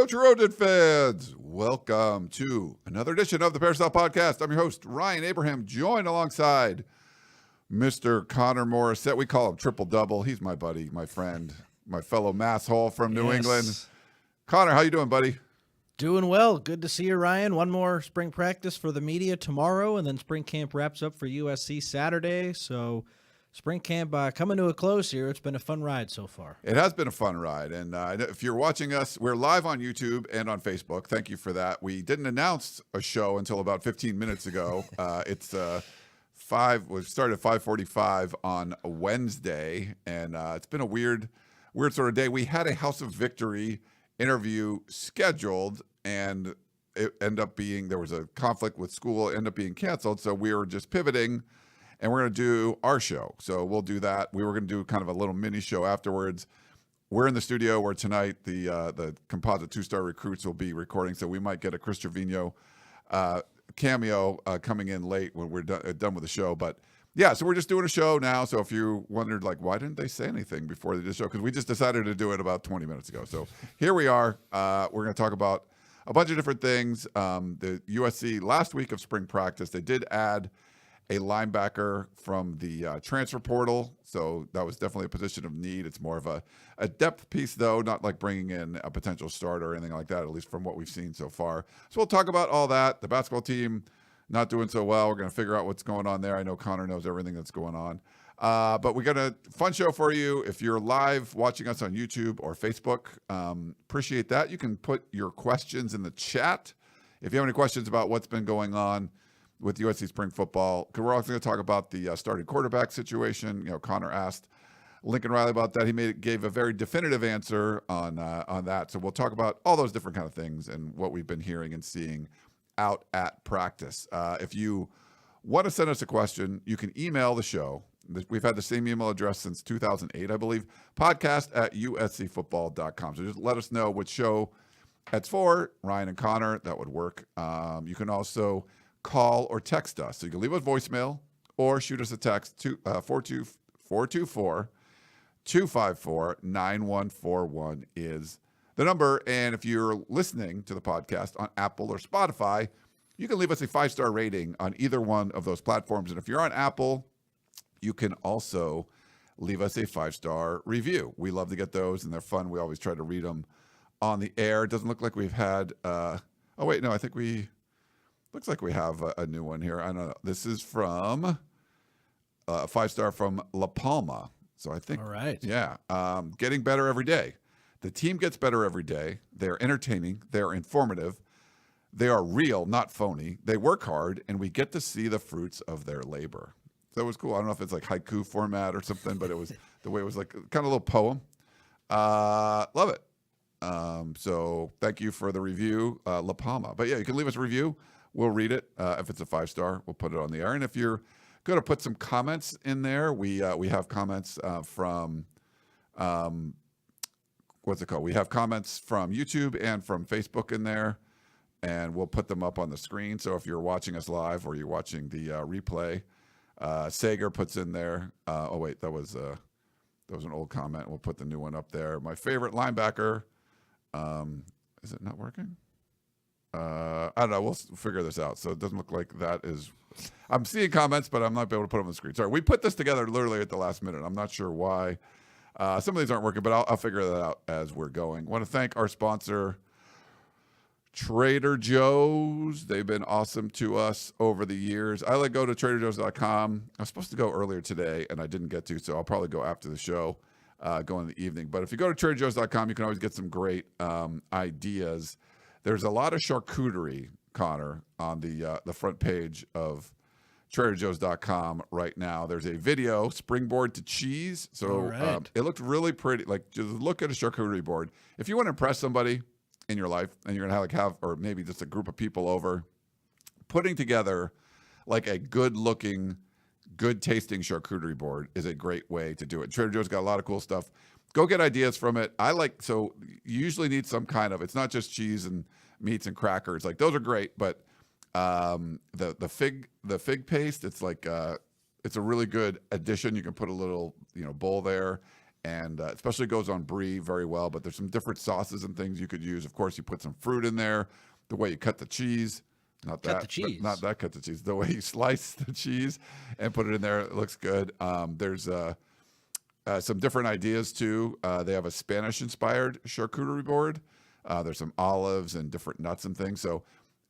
Trojan fans, welcome to another edition of the Peristyle Podcast. I'm your host, Ryan Abraham, joined alongside Mr. Connor Morrissette. We call him Triple Double. He's my buddy, my friend, my fellow masshole from New England. Connor, how you doing, buddy? Doing well. Good to see you, Ryan. One more spring practice for the media tomorrow, and then spring camp wraps up for USC Saturday. So spring camp coming to a close here. It's been a fun ride so far. It has been a fun ride. And if you're watching us, we're live on YouTube and on Facebook. Thank you for that. We didn't announce a show until about 15 minutes ago. It's we started at 5:45 on a Wednesday, and it's been a weird sort of day. We had a House of Victory interview scheduled, and it ended up being, there was a conflict with school, ended up being canceled. So we were just pivoting, and we're going to do our show. So we'll do that. We were going to do kind of a little mini show afterwards. We're in the studio where tonight the composite two-star recruits will be recording. So we might get a Chris Trevino cameo coming in late when we're done with the show. But yeah, so we're just doing a show now. So if you wondered, like, why didn't they say anything before they did the show? Because we just decided to do it about 20 minutes ago. So here we are. We're going to talk about a bunch of different things. The USC last week of spring practice, they did add a linebacker from the transfer portal. So that was definitely a position of need. It's more of a depth piece, though, not like bringing in a potential starter or anything like that, at least from what we've seen so far. So we'll talk about all that. The basketball team not doing so well. We're going to figure out what's going on there. I know Connor knows everything that's going on. But we got a fun show for you. If you're live watching us on YouTube or Facebook, appreciate that. You can put your questions in the chat. If you have any questions about what's been going on with USC spring football, because we're also going to talk about the starting quarterback situation. You know, Connor asked Lincoln Riley about that. He gave a very definitive answer on that. So we'll talk about all those different kind of things and what we've been hearing and seeing out at practice. If you want to send us a question, you can email the show. We've had the same email address since 2008, I believe, podcast@uscfootball.com. So just let us know which show that's for, Ryan and Connor. That would work. You can also call or text us. So you can leave a voicemail or shoot us a text to 424-254-9141 is the number. And if you're listening to the podcast on Apple or Spotify, you can leave us a 5-star rating on either one of those platforms. And if you're on Apple, you can also leave us a 5-star review. We love to get those, and they're fun. We always try to read them on the air. It doesn't look like we've had I think looks like we have a new one here. I don't know. This is from a 5-star from La Palma. So I think, all right. Yeah, getting better every day. The team gets better every day. They're entertaining. They're informative. They are real, not phony. They work hard, and we get to see the fruits of their labor. So it was cool. I don't know if it's like haiku format or something, but it was the way it was like kind of a little poem. Love it. So thank you for the review, La Palma. But yeah, you can leave us a review. We'll read it. If it's a 5-star, we'll put it on the air. And if you're going to put some comments in there, we have comments from what's it called? We have comments from YouTube and from Facebook in there, and we'll put them up on the screen. So if you're watching us live or you're watching the replay, Saga puts in there. That was an old comment. We'll put the new one up there. My favorite linebacker. Is it not working? I don't know. We'll figure this out. So it doesn't look like that is. I'm seeing comments, but I'm not able to put them on the screen. Sorry, we put this together literally at the last minute. I'm not sure why. Some of these aren't working, but I'll figure that out as we're going. I want to thank our sponsor, Trader Joe's. They've been awesome to us over the years. I go to traderjoes.com. I was supposed to go earlier today, and I didn't get to, so I'll probably go after the show, go in the evening. But if you go to traderjoes.com, you can always get some great ideas. There's a lot of charcuterie, Connor, on the front page of TraderJoe's.com right now. There's a video, springboard to cheese. So right. It looked really pretty. Like, just look at a charcuterie board. If you want to impress somebody in your life and you're going to have, or maybe just a group of people over, putting together like a good-looking, good-tasting charcuterie board is a great way to do it. Trader Joe's got a lot of cool stuff. Go get ideas from it. So you usually need some kind of, it's not just cheese and meats and crackers. Like, those are great, but the fig paste, it's like it's a really good addition. You can put a little bowl there and especially goes on brie very well. But there's some different sauces and things you could use. Of course, you put some fruit in there. The way you cut the cheese, not Cut that, the cheese. not that cut the cheese. The way you slice the cheese and put it in there, it looks good. There's some different ideas too. They have a Spanish-inspired charcuterie board. There's some olives and different nuts and things. So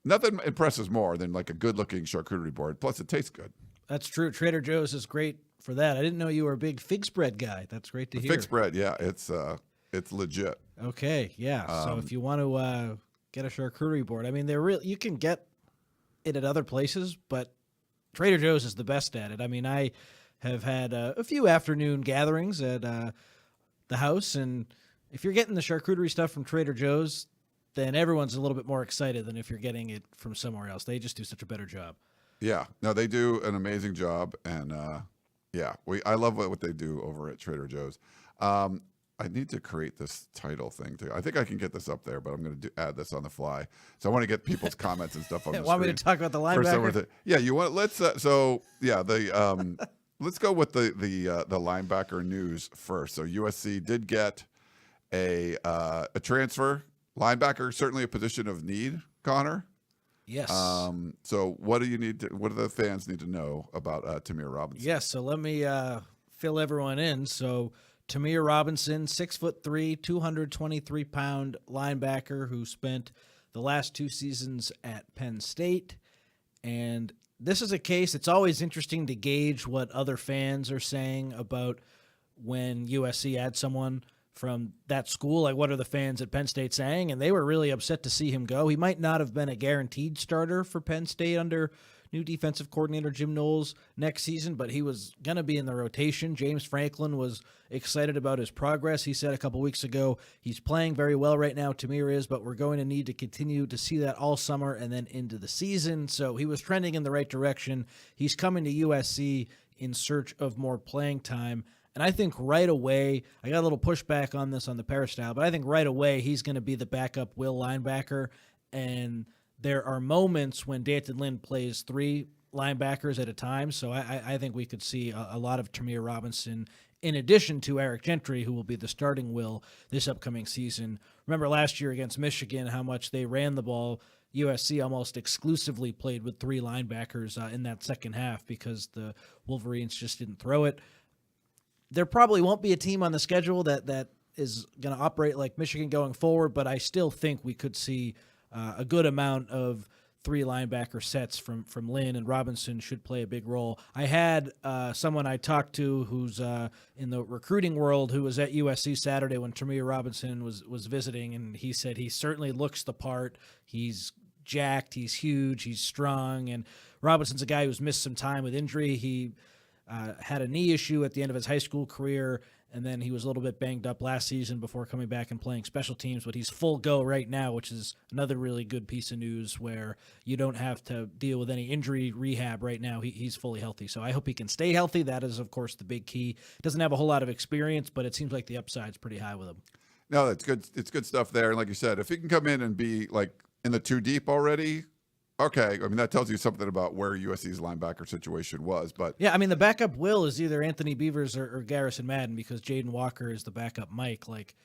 nothing impresses more than like a good-looking charcuterie board. Plus, it tastes good. That's true. Trader Joe's is great for that. I didn't know you were a big fig spread guy. That's great to hear. Fig spread, yeah, it's legit. Okay, yeah. So if you want to get a charcuterie board, I mean, you can get it at other places, but Trader Joe's is the best at it. I mean, I have had a few afternoon gatherings at the house, and if you're getting the charcuterie stuff from Trader Joe's, then everyone's a little bit more excited than if you're getting it from somewhere else. They just do such a better job. Yeah, no, they do an amazing job, and I love what they do over at Trader Joe's. I need to create this title thing too. I think I can get this up there, but I'm going to add this on the fly. So I want to get people's comments and stuff on the Want screen. me to talk about the linebacker? Yeah, you want? Let's. Let's go with the linebacker news first. So USC did get a transfer linebacker, certainly a position of need. Connor. Yes. So what do the fans need to know about Tamir Robinson? Yes. So let me fill everyone in. So Tamir Robinson, 6'3", 223-pound linebacker who spent the last 2 seasons at Penn State. And this is a case, it's always interesting to gauge what other fans are saying about when USC adds someone from that school. Like, what are the fans at Penn State saying? And they were really upset to see him go. He might not have been a guaranteed starter for Penn State under new defensive coordinator Jim Knowles next season, but he was going to be in the rotation. James Franklin was excited about his progress. He said a couple weeks ago, he's playing very well right now, Tamir is, but we're going to need to continue to see that all summer and then into the season. So he was trending in the right direction. He's coming to USC in search of more playing time. And I think right away, I got a little pushback on this on the Peristyle, but I think right away he's going to be the backup will linebacker. And there are moments when D'Anton Lynn plays 3 linebackers at a time. So I think we could see a lot of Tamir Robinson in addition to Eric Gentry, who will be the starting will this upcoming season. Remember last year against Michigan, how much they ran the ball. USC almost exclusively played with 3 linebackers in that second half because the Wolverines just didn't throw it. There probably won't be a team on the schedule that is going to operate like Michigan going forward, but I still think we could see a good amount of 3 linebacker sets from Lynn, and Robinson should play a big role. I had someone I talked to who's in the recruiting world who was at USC Saturday when Tamir Robinson was visiting, and he said he certainly looks the part. He's jacked, he's huge, he's strong, and Robinson's a guy who's missed some time with injury. He had a knee issue at the end of his high school career, and then he was a little bit banged up last season before coming back and playing special teams, but he's full go right now, which is another really good piece of news where you don't have to deal with any injury rehab right now. He's fully healthy, so I hope he can stay healthy. That is, of course, the big key. Doesn't have a whole lot of experience, but it seems like the upside's pretty high with him. No, that's good. It's good stuff there. And like you said, if he can come in and be like in the 2 deep already, okay, I mean, that tells you something about where USC's linebacker situation was. But yeah, I mean, the backup will is either Anthony Beavers or Garrison Madden because Jaden Walker is the backup Mike. Like,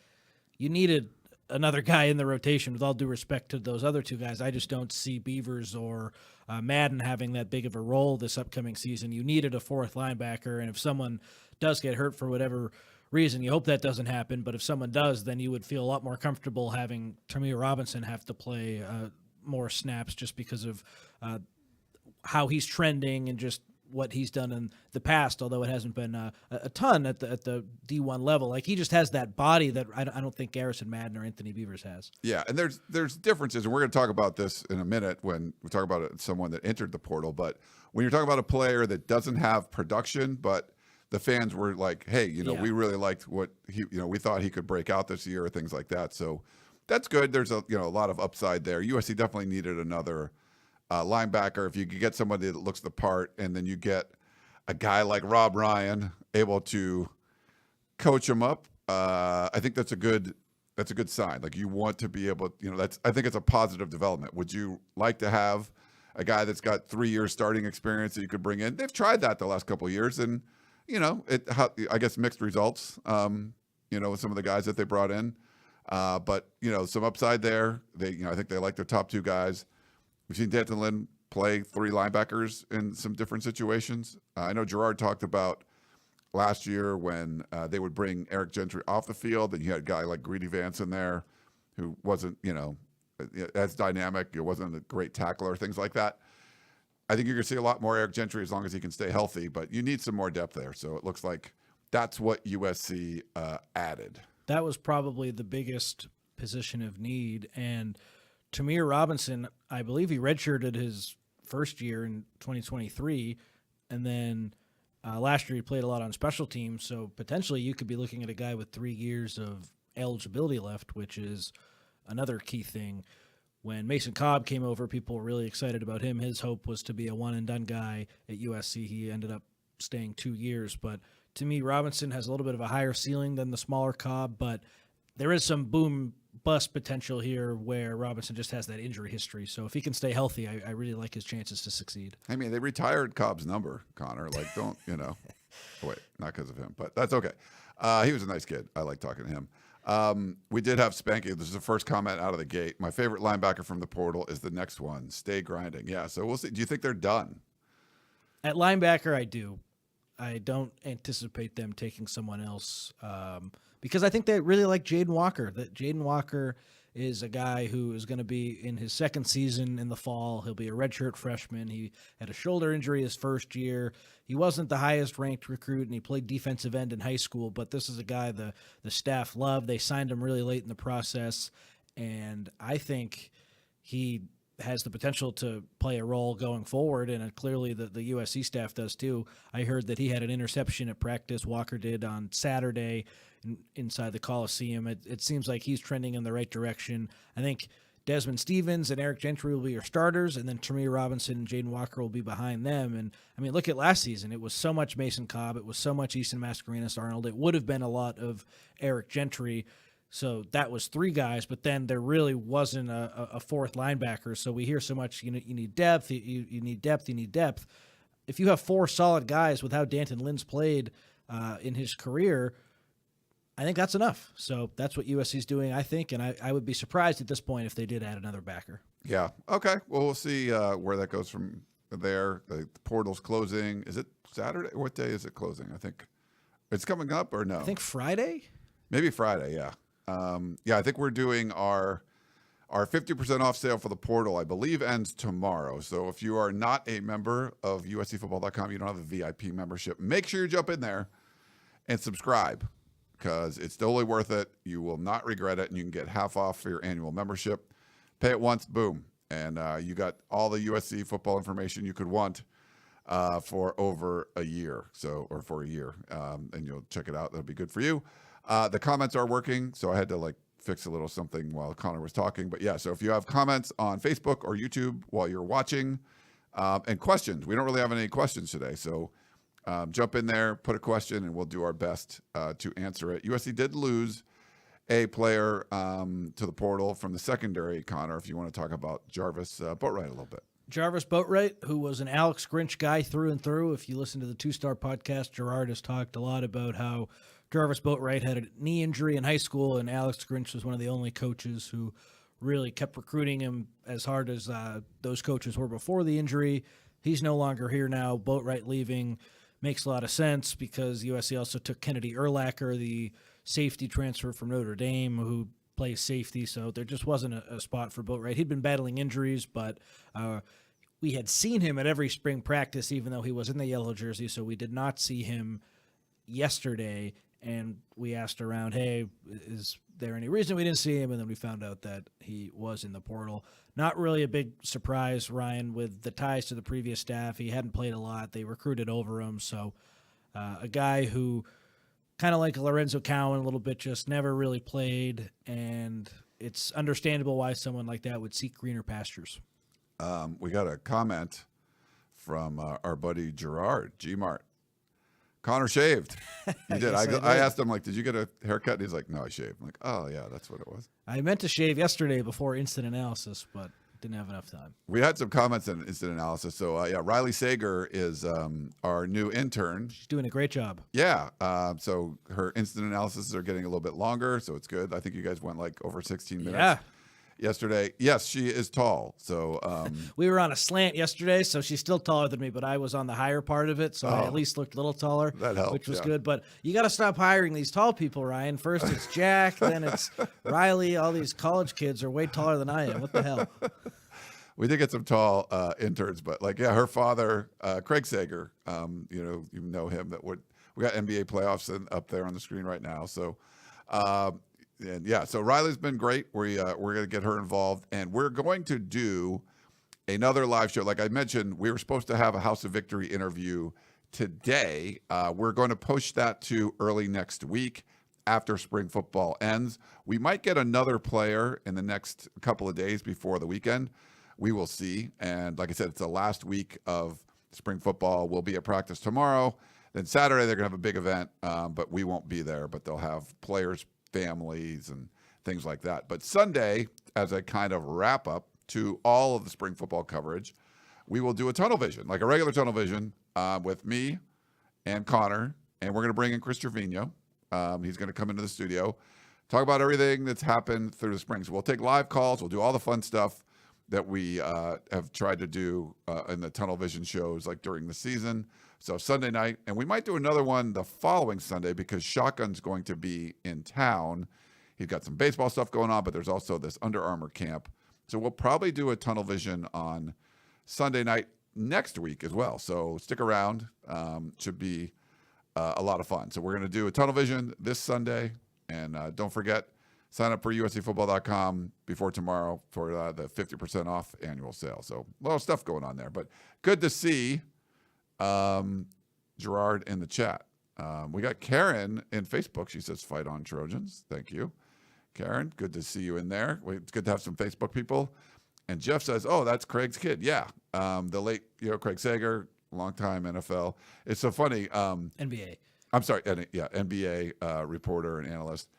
you needed another guy in the rotation with all due respect to those other 2 guys. I just don't see Beavers or Madden having that big of a role this upcoming season. You needed a 4th linebacker, and if someone does get hurt for whatever reason, you hope that doesn't happen, but if someone does, then you would feel a lot more comfortable having Tamir Robinson have to play more snaps just because of how he's trending and just what he's done in the past, although it hasn't been a ton at the D1 level. Like, he just has that body that I don't think Garrison Madden or Anthony Beavers has. Yeah, and there's differences, and we're going to talk about this in a minute when we talk about someone that entered the portal. But when you're talking about a player that doesn't have production, but the fans were like, hey, we really liked what he, we thought he could break out this year or things like that. So that's good. There's a lot of upside there. USC definitely needed another linebacker. If you could get somebody that looks the part, and then you get a guy like Rob Ryan able to coach him up, I think that's a good sign. Like, you want to be able, I think it's a positive development. Would you like to have a guy that's got 3 years starting experience that you could bring in? They've tried that the last couple of years, and I guess mixed results. with some of the guys that they brought in. But, some upside there. I think they like their top 2 guys. We've seen D'Anton Lynn play 3 linebackers in some different situations. I know Gerard talked about last year when they would bring Eric Gentry off the field, and you had a guy like Greedy Vance in there who wasn't, as dynamic. It wasn't a great tackler, things like that. I think you're going to see a lot more Eric Gentry as long as he can stay healthy, but you need some more depth there. So it looks like that's what USC added. That was probably the biggest position of need. And Tamir Robinson, I believe he redshirted his first year in 2023, and then last year he played a lot on special teams. So potentially you could be looking at a guy with 3 years of eligibility left, which is another key thing. When Mason Cobb came over, people were really excited about him. His hope was to be a one-and-done guy at USC. He ended up staying 2 years. But to me, Robinson has a little bit of a higher ceiling than the smaller Cobb, but there is some boom-bust potential here where Robinson just has that injury history. So if he can stay healthy, I really like his chances to succeed. I mean, they retired Cobb's number, Connor. Don't, wait, not because of him, but that's okay. He was a nice kid. I like talking to him. We did have Spanky. This is the first comment out of the gate. My favorite linebacker from the portal is the next one. Stay grinding. Yeah, so we'll see. Do you think they're done? At linebacker, I do. I don't anticipate them taking someone else because I think they really like Jaden Walker. That Jaden Walker is a guy who is going to be in his second season in the fall. He'll be a redshirt freshman. He had a shoulder injury his first year. He wasn't the highest ranked recruit, and he played defensive end in high school, but this is a guy the staff loved. They signed him really late in the process, and I think he has the potential to play a role going forward, and clearly the USC staff does too. I heard that he had an interception at practice, Walker did on Saturday inside the Coliseum. It seems like he's trending in the right direction. I think Desmond Stevens and Eric Gentry will be your starters, and then Tamir Robinson and Jaden Walker will be behind them. And, I mean, look at last season. It was so much Mason Cobb. It was so much Easton Mascarenas-Arnold. It would have been a lot of Eric Gentry. So that was 3 guys, but then there really wasn't a fourth linebacker. So we hear so much, you need depth, you need depth, you need depth. If you have 4 solid guys with how D'Anton Lynn's played in his career, I think that's enough. So that's what USC's doing, I think, and I would be surprised at this point if they did add another backer. Yeah. Okay. Well, we'll see where that goes from there. The portal's closing. Is it Saturday? What day is it closing? I think it's coming up, or no? I think Friday. Maybe Friday. Yeah. I think we're doing our 50% off sale for the portal, I believe, ends tomorrow. So if you are not a member of USCfootball.com, you don't have a VIP membership, make sure you jump in there and subscribe, because it's totally worth it. You will not regret it, and you can get half off for your annual membership. Pay it once, boom, and you got all the USC football information you could want for over a year, or for a year, and you'll check it out. That'll be good for you. The comments are working, so I had to fix a little something while Connor was talking. But yeah, so if you have comments on Facebook or YouTube while you're watching, and questions, we don't really have any questions today, so jump in there, put a question, and we'll do our best to answer it. USC did lose a player to the portal from the secondary, Connor, if you want to talk about Jarvis Boatwright a little bit. Jarvis Boatwright, who was an Alex Grinch guy through and through. If you listen to the 2-Star podcast, Gerard has talked a lot about how Jarvis Boatwright had a knee injury in high school, and Alex Grinch was one of the only coaches who really kept recruiting him as hard as those coaches were before the injury. He's no longer here now. Boatwright leaving makes a lot of sense because USC also took Kennedy Urlacher, the safety transfer from Notre Dame, who plays safety, so there just wasn't a spot for Boatwright. He'd been battling injuries, but we had seen him at every spring practice, even though he was in the yellow jersey, so we did not see him yesterday. And we asked around, hey, is there any reason we didn't see him? And then we found out that he was in the portal. Not really a big surprise, Ryan, with the ties to the previous staff. He hadn't played a lot. They recruited over him. So a guy who kind of like Lorenzo Cowan a little bit, just never really played. And it's understandable why someone like that would seek greener pastures. We got a comment from our buddy Gerard, G-Mart. Connor shaved. He did. I asked him, did you get a haircut? And he's like, no, I shaved. I'm like, oh, yeah, that's what it was. I meant to shave yesterday before instant analysis, but Didn't have enough time. We had some comments in instant analysis. So, Riley Sager is our new intern. She's doing a great job. Yeah. So her instant analysis are getting a little bit longer, so it's good. I think you guys went like over 16 minutes yesterday. Yes, she is tall. So we were on a slant yesterday, so she's still taller than me, but I was on the higher part of it, so I at least looked a little taller. That helps, which was good. But you got to stop hiring these tall people, Ryan. First it's Jack, then it's Riley. All these college kids are way taller than I am. What the hell? We did get some tall interns, but her father, Craig Sager, you know him. We got NBA playoffs up there on the screen right now. So, so Riley's been great. We're going to get her involved, and we're going to do another live show. Like I mentioned, we were supposed to have a House of Victory interview today. We're going to push that to early next week after spring football ends. We might get another player in the next couple of days before the weekend. We will see. And like I said, it's the last week of spring football. We'll be at practice tomorrow. Then Saturday, they're going to have a big event, but we won't be there. But they'll have players, families, and things like that. But Sunday, as a kind of wrap up to all of the spring football coverage, we will do a tunnel vision, like a regular tunnel vision with me and Connor. And we're going to bring in Chris Trevino. He's going to come into the studio, talk about everything that's happened through the spring. So we'll take live calls. We'll do all the fun stuff that we have tried to do in the tunnel vision shows like during the season. So Sunday night, and we might do another one the following Sunday because Shotgun's going to be in town. He's got some baseball stuff going on, but there's also this Under Armour camp. So we'll probably do a tunnel vision on Sunday night next week as well. So stick around. Should be a lot of fun. So we're going to do a tunnel vision this Sunday. And don't forget, sign up for uscfootball.com before tomorrow for the 50% off annual sale. So a lot of stuff going on there. But good to see Gerard in the chat. We got Karen in Facebook. She says, fight on Trojans. Thank you, Karen. Good to see you in there. It's good to have some Facebook people. And Jeff says, oh, that's Craig's kid. Yeah. The late, Craig Sager, longtime NFL. It's so funny. NBA. I'm sorry. NBA reporter and analyst.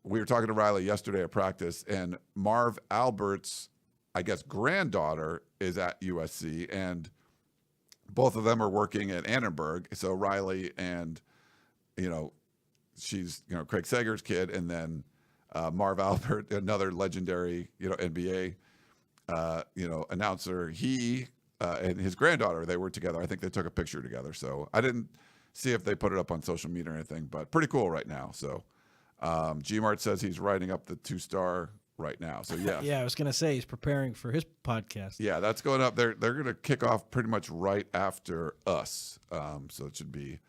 We were talking to Riley yesterday at practice, and Marv Albert's, I guess, granddaughter is at USC, and both of them are working at Annenberg. So Riley and, she's, Craig Sager's kid, and then Marv Albert, another legendary, NBA, announcer. He and his granddaughter, they were together. I think they took a picture together. So I didn't see if they put it up on social media or anything, but pretty cool right now. So G-Mart says he's writing up the 2-star right now. So yeah. Yeah, I was going to say he's preparing for his podcast. Yeah, that's going up. They're going to kick off pretty much right after us. So it should be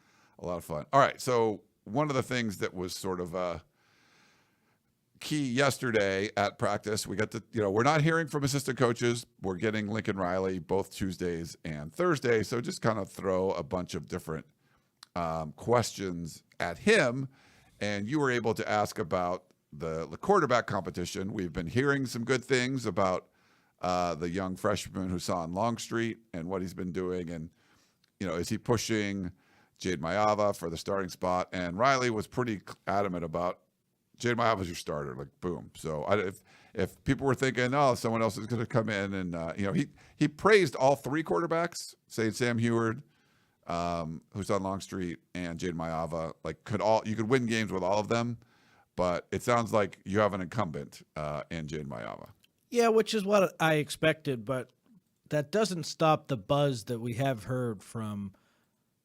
a lot of fun. All right. So one of the things that was sort of key yesterday at practice, we got to, we're not hearing from assistant coaches. We're getting Lincoln Riley both Tuesdays and Thursdays. So just kind of throw a bunch of different questions at him. And you were able to ask about the quarterback competition. We've been hearing some good things about the young freshman Hassan Longstreet and what he's been doing. And, is he pushing Jade Mayava for the starting spot? And Riley was pretty adamant about Jade Mayava's your starter, like boom. So if people were thinking, oh, someone else is going to come in, and he praised all three quarterbacks, saying Sam Heward, Hassan Longstreet, and Jade Mayava, you could win games with all of them. But it sounds like you have an incumbent in Jade Mayava. Yeah, which is what I expected, but that doesn't stop the buzz that we have heard from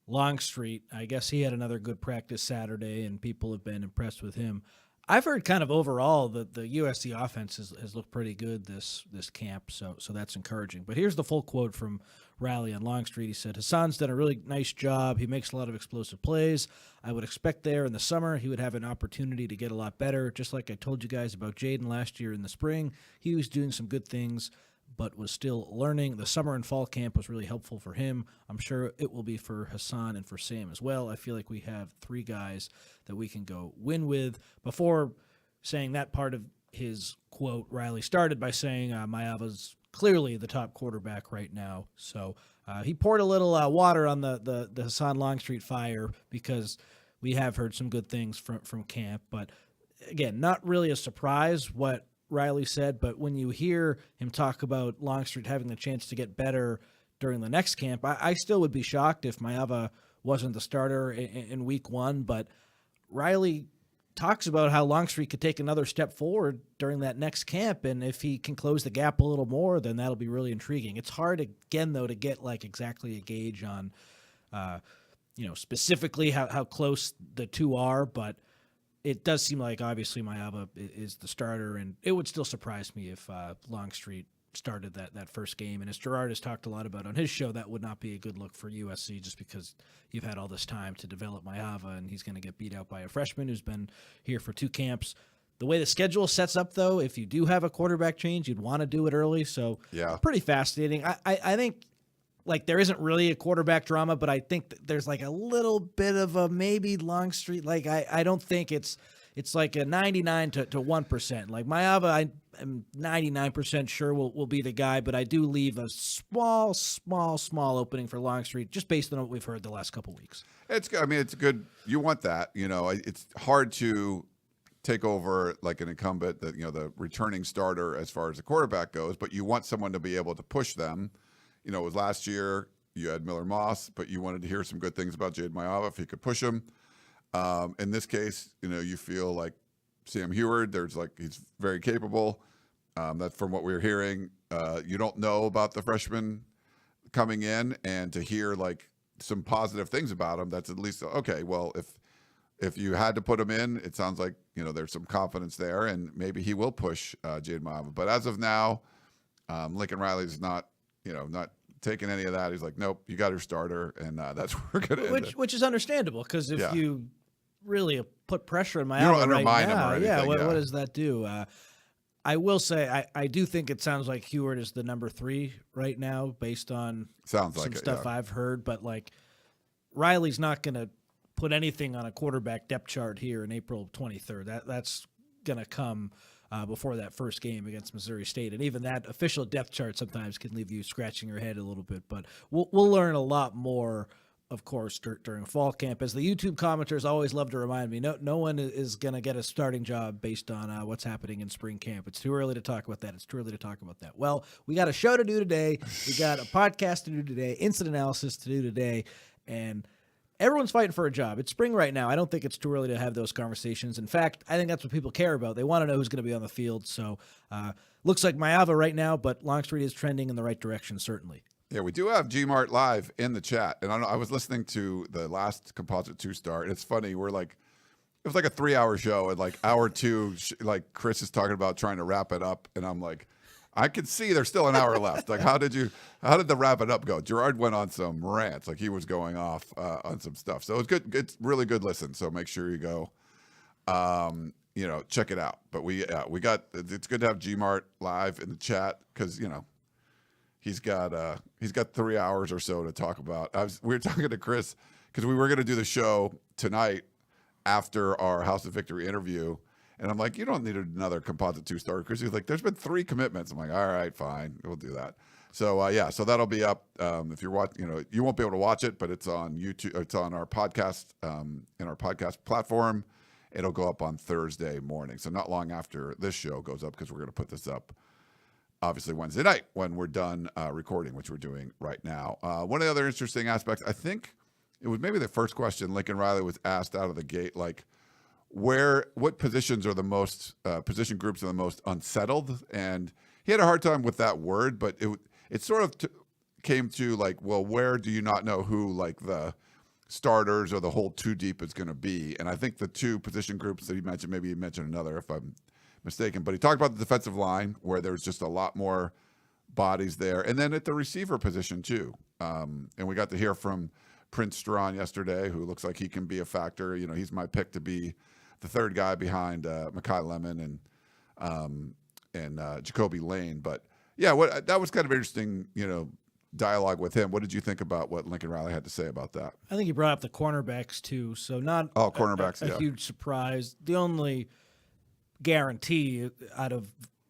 Longstreet. I guess he had another good practice Saturday, and people have been impressed with him. I've heard kind of overall that the USC offense has looked pretty good this camp, so that's encouraging. But here's the full quote from Riley on Longstreet. He said, Hassan's done a really nice job. He makes a lot of explosive plays. I would expect there in the summer he would have an opportunity to get a lot better. Just like I told you guys about Jaden last year in the spring, he was doing some good things, but was still learning. The summer and fall camp was really helpful for him. I'm sure it will be for Hassan and for Sam as well. I feel like we have three guys that we can go win with. Before saying that part of his quote, Riley started by saying Mayava's clearly the top quarterback right now. So he poured a little water on the Hassan Longstreet fire because we have heard some good things from camp. But again, not really a surprise what Riley said, but when you hear him talk about Longstreet having the chance to get better during the next camp, I still would be shocked if Maava wasn't the starter in week 1. But Riley talks about how Longstreet could take another step forward during that next camp, and if he can close the gap a little more, then that'll be really intriguing. It's hard, again, though, to get like exactly a gauge on, specifically how close the two are, but it does seem like obviously Maava is the starter, and it would still surprise me if Longstreet started that first game. And as Gerard has talked a lot about on his show, that would not be a good look for USC just because you've had all this time to develop Maava, and he's going to get beat out by a freshman who's been here for 2 camps. The way the schedule sets up, though, if you do have a quarterback change, you'd want to do it early. So yeah, pretty fascinating. I think like there isn't really a quarterback drama, but I think that there's like a little bit of a maybe Longstreet. Like I don't think it's like a 99 to 1%. Like Maava, I'm 99% sure will be the guy, but I do leave a small opening for Longstreet just based on what we've heard the last couple weeks. It's good. You want that. It's hard to take over like an incumbent, the returning starter as far as the quarterback goes, but you want someone to be able to push them. It was last year you had Miller Moss, but you wanted to hear some good things about Jade Maava if he could push him. In this case, you feel like Sam Heward, he's very capable. That's from what we were hearing. You don't know about the freshman coming in, and to hear like some positive things about him, that's at least okay. Well, if you had to put him in, it sounds like there's some confidence there, and maybe he will push Jade Maava. But as of now, Lincoln Riley's not taking any of that. He's like, nope, you got your starter, and that's where we're going to end it. Which is understandable, because if you really put pressure on Maava you don't right undermine now, him or anything, what does that do? I will say I do think it sounds like Heward is the number 3 right now based on some stuff I've heard, but like Riley's not going to put anything on a quarterback depth chart here in April 23rd. That's going to come before that first game against Missouri State. And even that official depth chart sometimes can leave you scratching your head a little bit. But we'll learn a lot more, of course, during fall camp. As the YouTube commenters always love to remind me, no one is going to get a starting job based on what's happening in spring camp. It's too early to talk about that. It's too early to talk about that. Well, we got a show to do today. We got a podcast to do today, instant analysis to do today, and everyone's fighting for a job. It's spring right now. I don't think it's too early to have those conversations. In fact, I think that's what people care about. They want to know who's going to be on the field. So looks like Maava right now, but Longstreet is trending in the right direction, certainly. Yeah, we do have Gmart live in the chat. And I was listening to the last Composite 2 start. It's funny. It was like a 3-hour show. And like hour 2, like Chris is talking about trying to wrap it up. And I'm like, I could see there's still an hour left. Like, how did the wrap it up go? Gerard went on some rants, like he was going off on some stuff. So it's good. It's really good listen. So make sure you go, check it out. But it's good to have Gmart live in the chat because, he's got 3 hours or so to talk about. We were talking to Chris because we were going to do the show tonight after our House of Victory interview. And I'm like, you don't need another Composite 2 starter. Chris, he's like, there's been 3 commitments. I'm like, all right, fine. We'll do that. So, so that'll be up. If you're watching, you won't be able to watch it, but it's on YouTube. It's on our podcast, in our podcast platform. It'll go up on Thursday morning. So not long after this show goes up, because we're going to put this up, obviously, Wednesday night when we're done recording, which we're doing right now. One of the other interesting aspects, I think it was maybe the first question Lincoln Riley was asked out of the gate, like, what positions are the most position groups are the most unsettled, and he had a hard time with that word, but it sort of came to like, well, where do you not know who like the starters or the whole 2 deep is going to be? And I think the 2 position groups that he mentioned, maybe he mentioned another if I'm mistaken, but he talked about the defensive line where there's just a lot more bodies there, and then at the receiver position too. And we got to hear from Prince Strawn yesterday, who looks like he can be a factor. He's my pick to be the 3rd guy behind Mekhi Lemon and Jacoby Lane. But yeah, that was kind of interesting, dialogue with him. What did you think about what Lincoln Riley had to say about that? I think he brought up the cornerbacks too, so not cornerbacks, a huge surprise. The only guarantee out of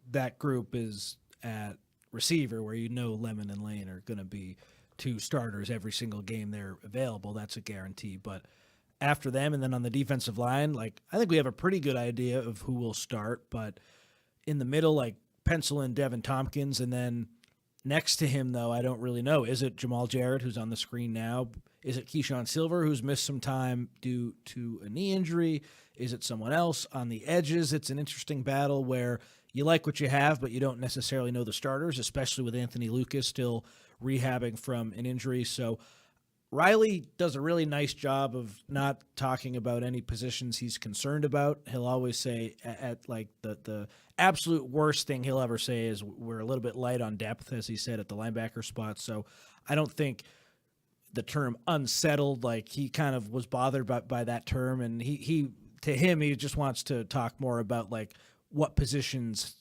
that group is at receiver, where Lemon and Lane are going to be 2 starters every single game they're available. That's a guarantee. But after them, and then on the defensive line, like I think we have a pretty good idea of who will start, but in the middle, like pencil in Devin Tompkins, and then next to him, though, I don't really know. Is it Jamal Jarrett, who's on the screen now? Is it Keyshawn Silver, who's missed some time due to a knee injury? Is it someone else on the edges? It's an interesting battle where you like what you have, but you don't necessarily know the starters, especially with Anthony Lucas still rehabbing from an injury. So Riley does a really nice job of not talking about any positions he's concerned about. He'll always say at like the absolute worst thing he'll ever say is we're a little bit light on depth, as he said at the linebacker spot. So I don't think the term unsettled, like he kind of was bothered by that term. And he to him, he just wants to talk more about like what positions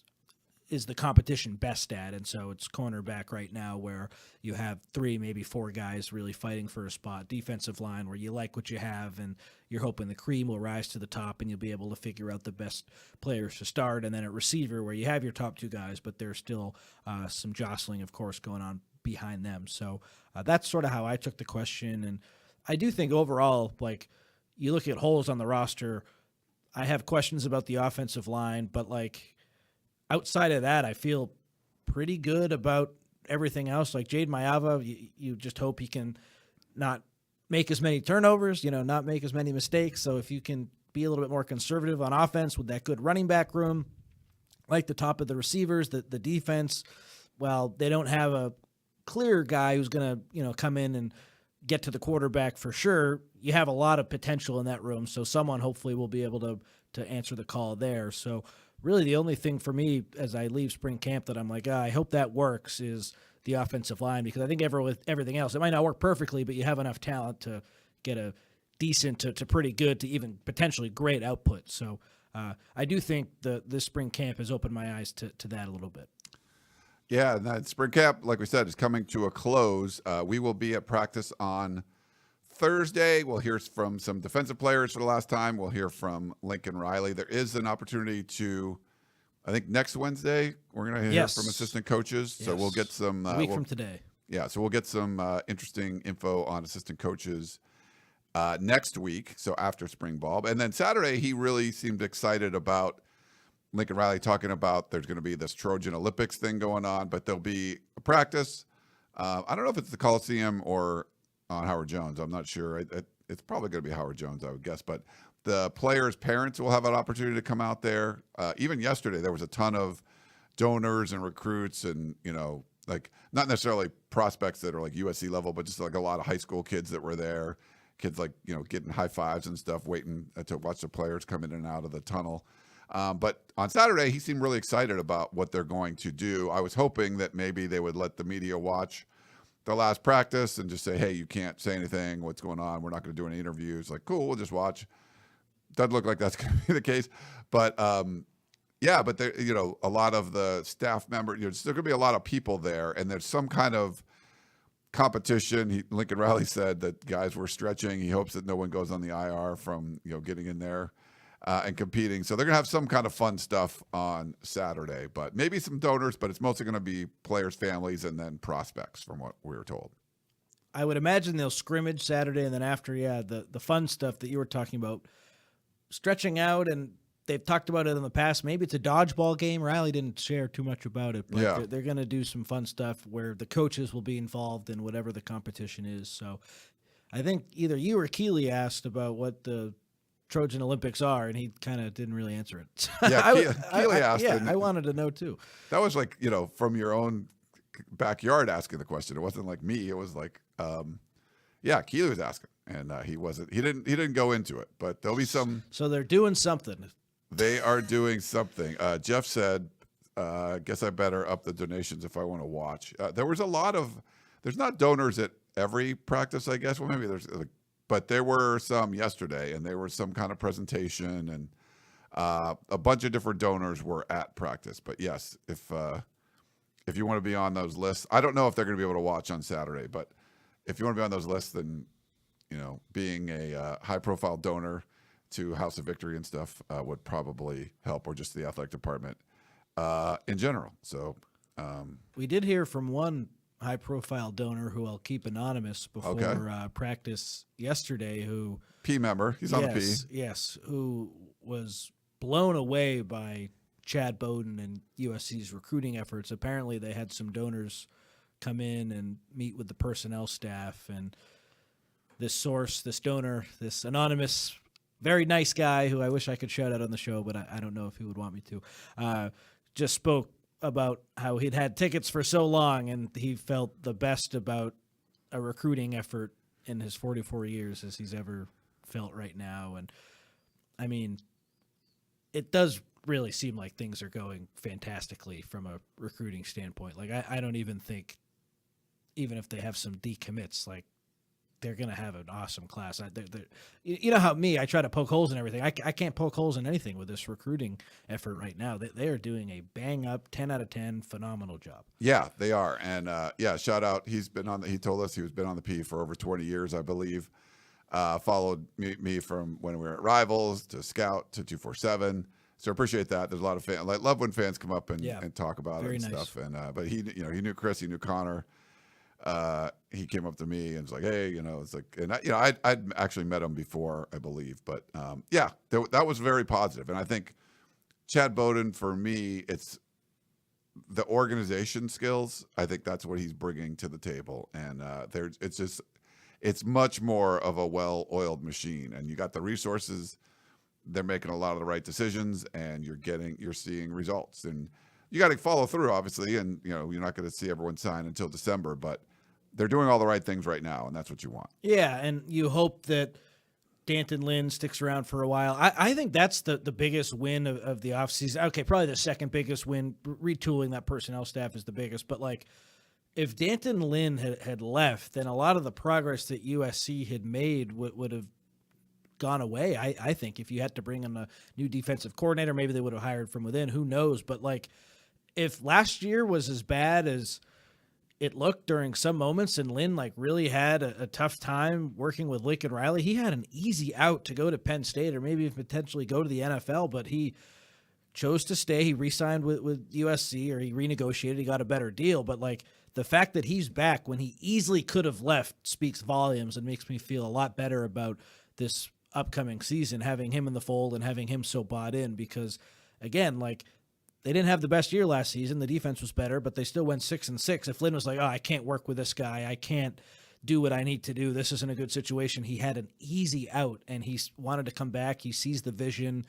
is the competition best at. And so it's cornerback right now where you have 3, maybe 4 guys really fighting for a spot. Defensive line where you like what you have and you're hoping the cream will rise to the top and you'll be able to figure out the best players to start. And then at receiver where you have your top 2 guys, but there's still some jostling, of course, going on behind them. So that's sort of how I took the question. And I do think overall, like you look at holes on the roster, I have questions about the offensive line, but like outside of that, I feel pretty good about everything else. Like Jade Mayava, you just hope he can not make as many turnovers, not make as many mistakes. So if you can be a little bit more conservative on offense with that good running back room, like the top of the receivers, the defense, well, they don't have a clear guy who's going to, come in and get to the quarterback for sure. You have a lot of potential in that room. So someone hopefully will be able to answer the call there. So really the only thing for me as I leave spring camp that I'm like, I hope that works is the offensive line, because I think with everything else, it might not work perfectly, but you have enough talent to get a decent to pretty good to even potentially great output. So I do think this spring camp has opened my eyes to that a little bit. Yeah, and that spring camp, like we said, is coming to a close. We will be at practice on Thursday. We'll hear from some defensive players for the last time. We'll hear from Lincoln Riley. There is an opportunity to, I think next Wednesday, we're going to hear from assistant coaches. Yes. So we'll get some. A week from today. Yeah, so we'll get some interesting info on assistant coaches next week, so after spring ball. And then Saturday, he really seemed excited about Lincoln Riley talking about there's going to be this Trojan Olympics thing going on, but there'll be a practice. I don't know if it's the Coliseum or on Howard Jones. I'm not sure. It's probably going to be Howard Jones, I would guess. But the players' parents will have an opportunity to come out there. Even yesterday, there was a ton of donors and recruits and, like not necessarily prospects that are like USC level, but just like a lot of high school kids that were there. Kids like, getting high fives and stuff, waiting to watch the players come in and out of the tunnel. But on Saturday, he seemed really excited about what they're going to do. I was hoping that maybe they would let the media watch the last practice and just say, hey, you can't say anything. What's going on? We're not going to do any interviews. Like, cool, we'll just watch. Doesn't look like that's going to be the case. But, but there, a lot of the staff members, there's going to be a lot of people there, and there's some kind of competition. Lincoln Riley said that guys were stretching. He hopes that no one goes on the IR from, getting in there. And competing. So they're going to have some kind of fun stuff on Saturday, but maybe some donors, but it's mostly going to be players' families and then prospects from what we were told. I would imagine they'll scrimmage Saturday, and then after, the fun stuff that you were talking about, stretching out, and they've talked about it in the past. Maybe it's a dodgeball game. Riley didn't share too much about it, but they're going to do some fun stuff where the coaches will be involved in whatever the competition is. So I think either you or Keely asked about what the Trojan Olympics are, and he kind of didn't really answer it. Yeah, Keely asked. Yeah, I wanted to know too. That was like, from your own backyard asking the question. It wasn't like me. It was like, Keely was asking, and he didn't go into it, but there'll be some. So they're doing something. They are doing something. Jeff said, I guess I better up the donations if I want to watch. There was a lot of, there's not donors at every practice, I guess. Well, maybe there's but there were some yesterday, and there was some kind of presentation, and a bunch of different donors were at practice. But yes, if you want to be on those lists, I don't know if they're going to be able to watch on Saturday, but if you want to be on those lists, then being a high-profile donor to House of Victory and stuff would probably help, or just the athletic department in general. So we did hear from one high-profile donor who I'll keep anonymous before practice yesterday, who P member, he's on the P. Yes, who was blown away by Chad Bowden and USC's recruiting efforts. Apparently they had some donors come in and meet with the personnel staff, and this donor, this anonymous, very nice guy who I wish I could shout out on the show, but I don't know if he would want me to, just spoke about how he'd had tickets for so long and he felt the best about a recruiting effort in his 44 years as he's ever felt right now. And I mean, it does really seem like things are going fantastically from a recruiting standpoint. Like I don't even think, even if they have some decommits, like they're going to have an awesome class. You know how I try to poke holes in everything. I can't poke holes in anything with this recruiting effort right now. They are doing a bang up 10 out of 10 phenomenal job. Yeah, they are. And shout out. He told us he's been on the P for over 20 years, I believe. Followed me from when we were at Rivals to Scout to 247. So appreciate that. There's a lot of fans. I love when fans come up and talk about it and stuff. And but he knew Chris, he knew Connor. He came up to me and was like, "Hey, it's like," and I'd actually met him before, I believe, but that was very positive. And I think Chad Bowden, for me, it's the organization skills. I think that's what he's bringing to the table, and it's much more of a well-oiled machine, and you got the resources. They're making a lot of the right decisions, and you're seeing results, and you got to follow through, obviously, and you're not going to see everyone sign until December, but they're doing all the right things right now, and that's what you want. Yeah, and you hope that D'Anton Lynn sticks around for a while. I think that's the biggest win of the offseason. Okay, probably the second biggest win. Retooling that personnel staff is the biggest, but like if D'Anton Lynn had left, then a lot of the progress that USC had made would have gone away. I think if you had to bring in a new defensive coordinator, maybe they would have hired from within. Who knows? But like if last year was as bad as it looked during some moments and Lynn like really had a tough time working with Lincoln Riley, he had an easy out to go to Penn State or maybe potentially go to the NFL, but he chose to stay. He re-signed with USC, or he renegotiated. He got a better deal. But like the fact that he's back when he easily could have left speaks volumes and makes me feel a lot better about this upcoming season, having him in the fold and having him so bought in, because again, like they didn't have the best year last season. The defense was better, but they still went 6-6. If Lynn was like, "Oh, I can't work with this guy. I can't do what I need to do. This isn't a good situation." He had an easy out, and he wanted to come back. He sees the vision.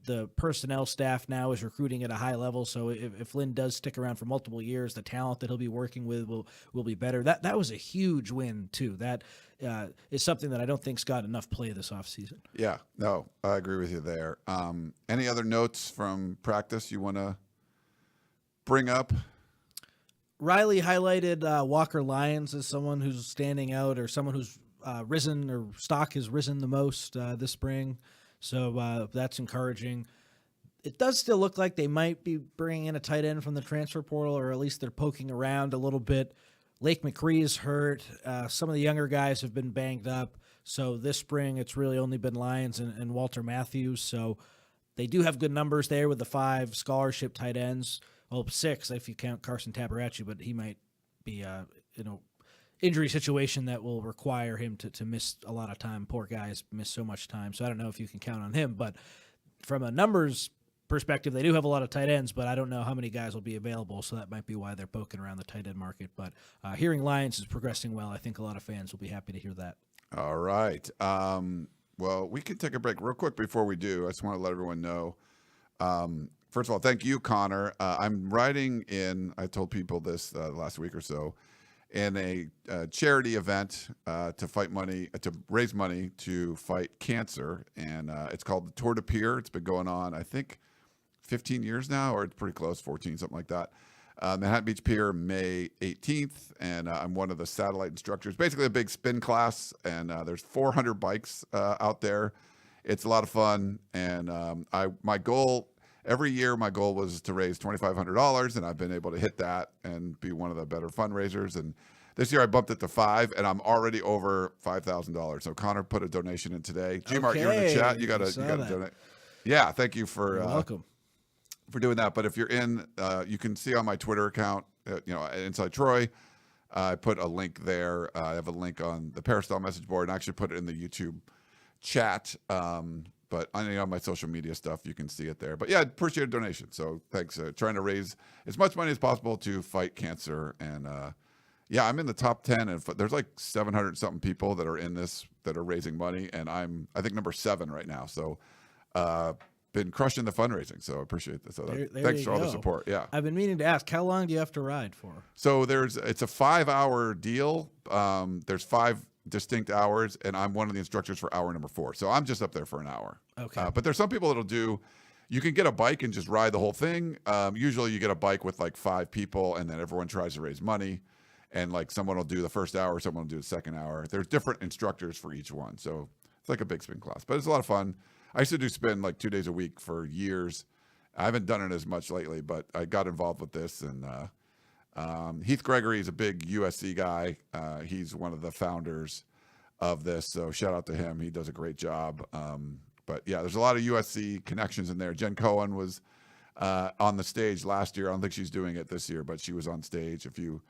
The personnel staff now is recruiting at a high level. So if Lynn does stick around for multiple years, the talent that he'll be working with will be better. That was a huge win too. That is something that I don't think's got enough play this offseason. Yeah, no, I agree with you there. Any other notes from practice you want to bring up? Riley highlighted Walker Lyons as someone who's standing out, or someone who's risen, or stock has risen the most this spring. So that's encouraging. It does still look like they might be bringing in a tight end from the transfer portal, or at least they're poking around a little bit. Lake McCree is hurt. Some of the younger guys have been banged up. So this spring, it's really only been Lyons and Walter Matthews. So they do have good numbers there with the 5 scholarship tight ends. Well, 6 if you count Carson Tabaracci, but he might be injury situation that will require him to miss a lot of time. Poor guys miss so much time. So I don't know if you can count on him, but from a numbers perspective, they do have a lot of tight ends, but I don't know how many guys will be available. So that might be why they're poking around the tight end market. But hearing Lyons is progressing well, I think a lot of fans will be happy to hear that. All right. Well, we can take a break real quick before we do. I just want to let everyone know. First of all, thank you, Connor. I'm writing in, I told people this last week or so, in a charity event to raise money to fight cancer, and it's called the Tour de Pier. It's been going on, I think, 15 years now, or it's pretty close, 14, something like that. Manhattan Beach Pier, May 18th, and I'm one of the satellite instructors. Basically, a big spin class, and there's 400 bikes out there. It's a lot of fun, and my goal. Every year, my goal was to raise $2,500, and I've been able to hit that and be one of the better fundraisers. And this year, I bumped it to $5,000, and I'm already over $5,000. So Connor put a donation in today. G-Mark, you're in the chat. You got to donate. Yeah, thank you for welcome for doing that. But if you're in, you can see on my Twitter account, Inside Troy. I put a link there. I have a link on the Peristyle message board, and I actually put it in the YouTube chat. but on my social media stuff, you can see it there. But yeah, appreciate a donation. So thanks. Trying to raise as much money as possible to fight cancer. And yeah, I'm in the top 10, and there's like 700 something people that are in this that are raising money, and I think number 7 right now. So been crushing the fundraising. So I appreciate this. So thanks for all the support. Yeah, I've been meaning to ask, how long do you have to ride for? So it's a 5-hour deal. There's 5 distinct hours, and I'm one of the instructors for hour number 4. So I'm just up there for an hour. Okay. But there's some people that'll you can get a bike and just ride the whole thing. Usually you get a bike with like 5 people, and then everyone tries to raise money. And like someone will do the first hour, someone will do the second hour. There's different instructors for each one. So it's like a big spin class, but it's a lot of fun. I used to do spin like 2 days a week for years. I haven't done it as much lately, but I got involved with this. And Heath Gregory is a big USC guy. He's one of the founders of this. So shout out to him. He does a great job. But yeah, there's a lot of USC connections in there. Jen Cohen was on the stage last year. I don't think she's doing it this year, but she was on stage. If you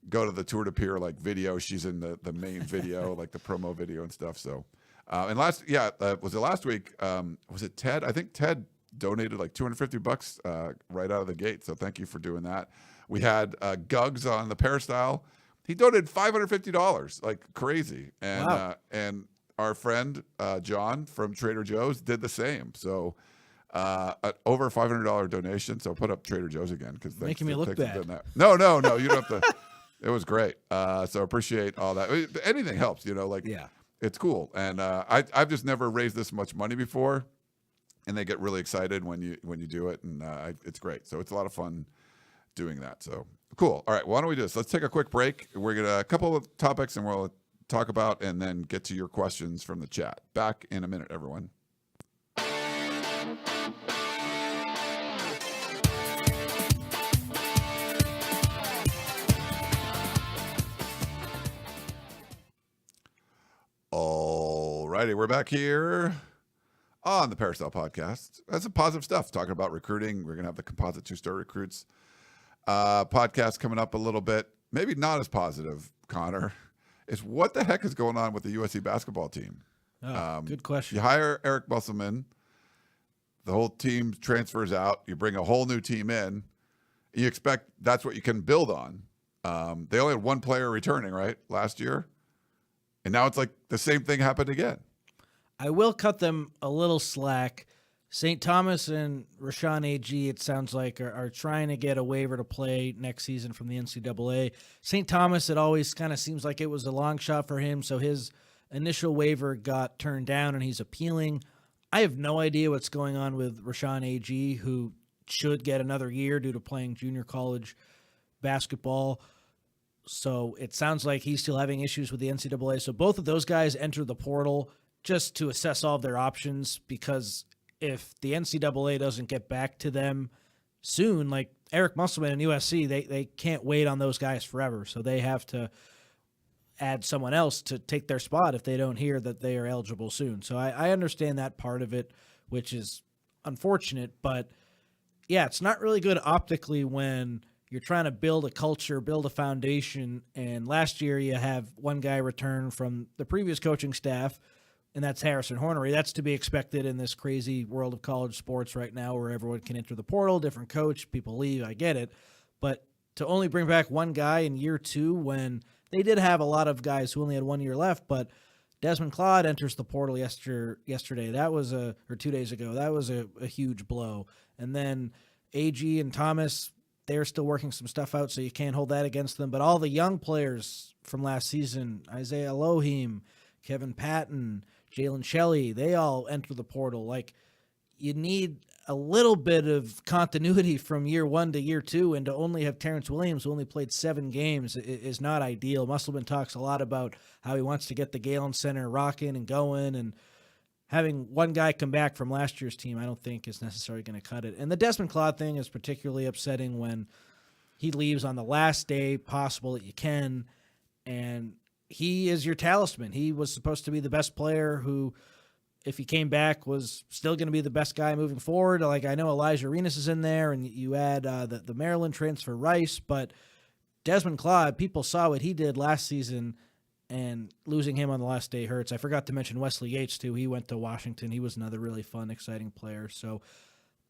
go to the Tour de Pier like video, she's in the main video, like the promo video and stuff. So, and was it last week? Was it Ted? I think Ted donated like $250 right out of the gate. So thank you for doing that. We had Guggs on the Peristyle. He donated $550, like crazy. And wow. And our friend John from Trader Joe's did the same. So over a $500 donation. So put up Trader Joe's again because making me look bad. No, you don't have to. It was great. So appreciate all that. Anything helps, yeah. It's cool. And I've just never raised this much money before, and they get really excited when you do it, and it's great. So it's a lot of fun doing that. So cool. All right, why don't we do this? Let's take a quick break. We're gonna a couple of topics, and we'll talk about, and then get to your questions from the chat. Back in a minute, everyone. All righty, we're back here on the Peristyle Podcast. That's some positive stuff, talking about recruiting. We're going to have the Composite 2-Star Recruits podcast coming up a little bit. Maybe not as positive, Connor, is what the heck is going on with the USC basketball team? Good question. You hire Eric Musselman, the whole team transfers out, you bring a whole new team in, you expect that's what you can build on. They only had one player returning, right, last year? And now it's like the same thing happened again. I will cut them a little slack. St. Thomas and Rashawn AG, it sounds like, are trying to get a waiver to play next season from the NCAA. St. Thomas, it always kind of seems like it was a long shot for him, so his initial waiver got turned down, and he's appealing. I have no idea what's going on with Rashawn AG, who should get another year due to playing junior college basketball. So it sounds like he's still having issues with the NCAA. So both of those guys enter the portal just to assess all of their options, because if the NCAA doesn't get back to them soon, like Eric Musselman and USC, they can't wait on those guys forever. So they have to add someone else to take their spot if they don't hear that they are eligible soon. So I understand that part of it, which is unfortunate. But yeah, it's not really good optically when you're trying to build a culture, build a foundation, and last year you have one guy return from the previous coaching staff, and that's Harrison Hornery. That's to be expected in this crazy world of college sports right now where everyone can enter the portal, different coach, people leave, I get it. But to only bring back one guy in year 2 when they did have a lot of guys who only had 1 year left, but Desmond Claude enters the portal yesterday. That was or 2 days ago. That was a huge blow. And then AG and Thomas, they're still working some stuff out, so you can't hold that against them. But all the young players from last season, Isaiah Elohim, Kevin Patton, Jalen Shelley, they all enter the portal. Like, you need a little bit of continuity from year 1 to year 2, and to only have Terrence Williams, who only played 7 games, is not ideal. Musselman talks a lot about how he wants to get the Galen Center rocking and going, and having one guy come back from last year's team, I don't think is necessarily going to cut it. And the Desmond Claude thing is particularly upsetting when he leaves on the last day possible that you can, and he is your talisman. He was supposed to be the best player who, if he came back, was still going to be the best guy moving forward. Like, I know Elijah Arenas is in there, and you add the Maryland transfer Rice, but Desmond Claude, people saw what he did last season, and losing him on the last day hurts. I forgot to mention Wesley Yates, too. He went to Washington. He was another really fun, exciting player. So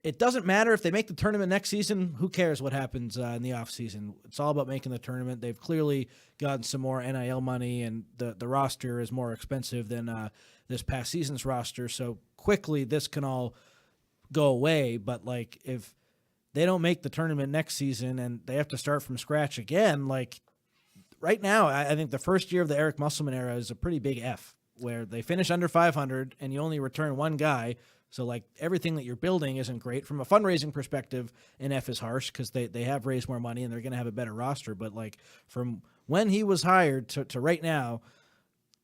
it doesn't matter if they make the tournament next season. Who cares what happens in the offseason? It's all about making the tournament. They've clearly gotten some more NIL money, and the roster is more expensive than this past season's roster. So quickly this can all go away. But, like, if they don't make the tournament next season and they have to start from scratch again, like, right now, I think the first year of the Eric Musselman era is a pretty big F, where they finish under 500 and you only return one guy. So, like, everything that you're building isn't great. From a fundraising perspective, an F is harsh because they have raised more money and they're going to have a better roster. But, like, from when he was hired to right now,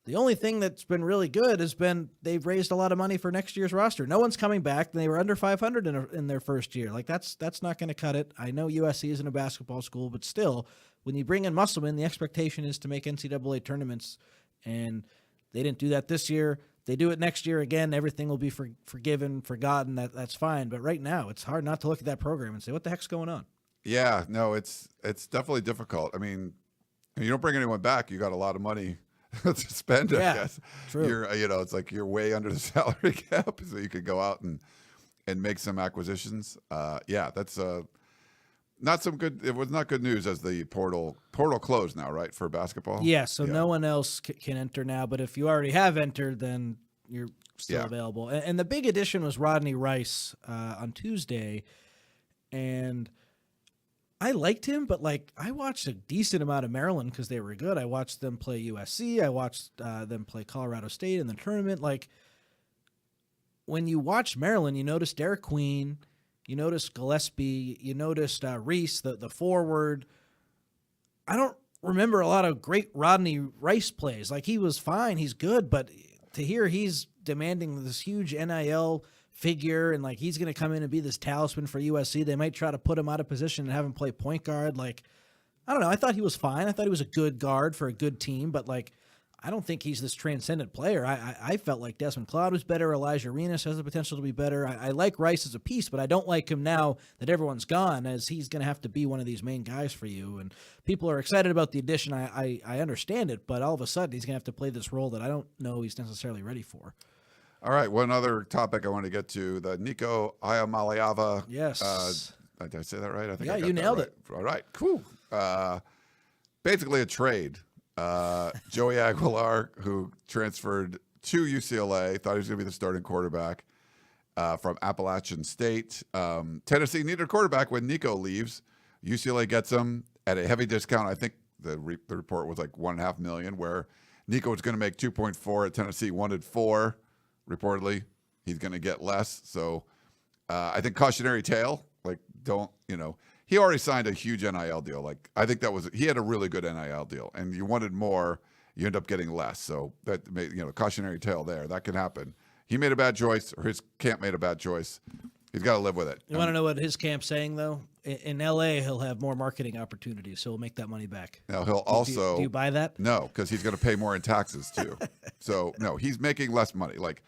the only thing that's been really good has been they've raised a lot of money for next year's roster. No one's coming back. They were under 500 in their first year. Like, that's not going to cut it. I know USC isn't a basketball school, but still, when you bring in Musselman, the expectation is to make NCAA tournaments, and they didn't do that this year. They do it next year again, everything will be forgiven, forgotten. That's fine. But right now, it's hard not to look at that program and say, what the heck's going on? Yeah, no, it's definitely difficult. I mean, you don't bring anyone back, you got a lot of money to spend, I guess. True. It's like you're way under the salary cap, so you could go out and make some acquisitions. That's not some good. It was not good news as the portal closed now, right, for basketball. Yeah, so no one else can enter now. But if you already have entered, then you're still available. And the big addition was Rodney Rice on Tuesday, and I liked him. But, like, I watched a decent amount of Maryland because they were good. I watched them play USC. I watched them play Colorado State in the tournament. Like, when you watch Maryland, you notice Derek Queen. You noticed Gillespie. You noticed Reese, the forward. I don't remember a lot of great Rodney Rice plays. Like, he was fine. He's good. But to hear he's demanding this huge NIL figure and, like, he's going to come in and be this talisman for USC, they might try to put him out of position and have him play point guard. Like, I don't know. I thought he was fine. I thought he was a good guard for a good team. But, like, I don't think he's this transcendent player. I felt like Desmond Cloud was better. Elijah Arenas has the potential to be better. I like Rice as a piece, but I don't like him now that everyone's gone, as he's going to have to be one of these main guys for you. And people are excited about the addition. I understand it, but all of a sudden he's going to have to play this role that I don't know he's necessarily ready for. All right, one other topic I want to get to, the Nico Iamaleava. Yes. Did I say that right? I think yeah, I got you nailed right. it. All right, cool. Basically a trade. Joey Aguilar, who transferred to UCLA, thought he was going to be the starting quarterback from Appalachian State. Tennessee needed a quarterback when Nico leaves. UCLA gets him at a heavy discount. I think the report was like $1.5 million, where Nico was going to make 2.4 at Tennessee, wanted 4. Reportedly, he's going to get less. So I think cautionary tale, like, don't, he already signed a huge NIL deal. Like, I think he had a really good NIL deal, and you wanted more, you end up getting less. So that made, cautionary tale there. That can happen. He made a bad choice, or his camp made a bad choice. He's got to live with it. You want to know what his camp's saying, though? In LA, he'll have more marketing opportunities, so he'll make that money back. Now, he'll also... Do you buy that? No, because he's going to pay more in taxes, too. So, no, he's making less money. Like,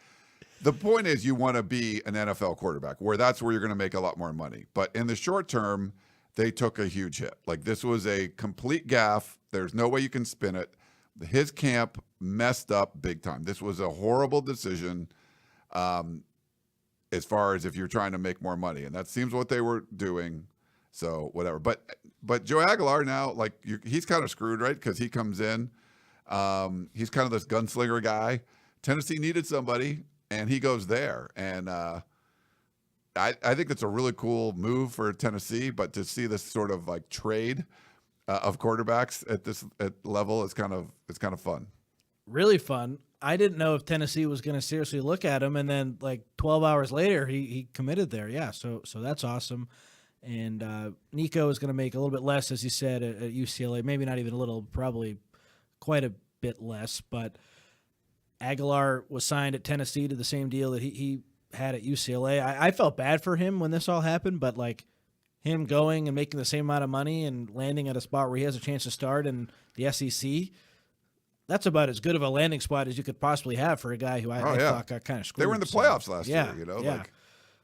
the point is you want to be an NFL quarterback, where that's where you're going to make a lot more money. But in the short term, they took a huge hit. Like, this was a complete gaffe. There's no way you can spin it. His camp messed up big time. This was a horrible decision as far as if you're trying to make more money. And that seems what they were doing. So whatever. But Joe Aguilar now, like, he's kind of screwed, right? Because he comes in. He's kind of this gunslinger guy. Tennessee needed somebody, and he goes there. And I think that's a really cool move for Tennessee. But to see this sort of like trade of quarterbacks at this level is kind of fun. Really fun. I didn't know if Tennessee was going to seriously look at him, and then like 12 hours later, he committed there. Yeah, so that's awesome. And Nico is going to make a little bit less, as you said, at UCLA. Maybe not even a little, probably quite a bit less. But Aguilar was signed at Tennessee to the same deal that he had at UCLA. I felt bad for him when this all happened, but like him going and making the same amount of money and landing at a spot where he has a chance to start in the SEC, that's about as good of a landing spot as you could possibly have for a guy who I thought got kind of screwed. They were in the playoffs last year, Yeah.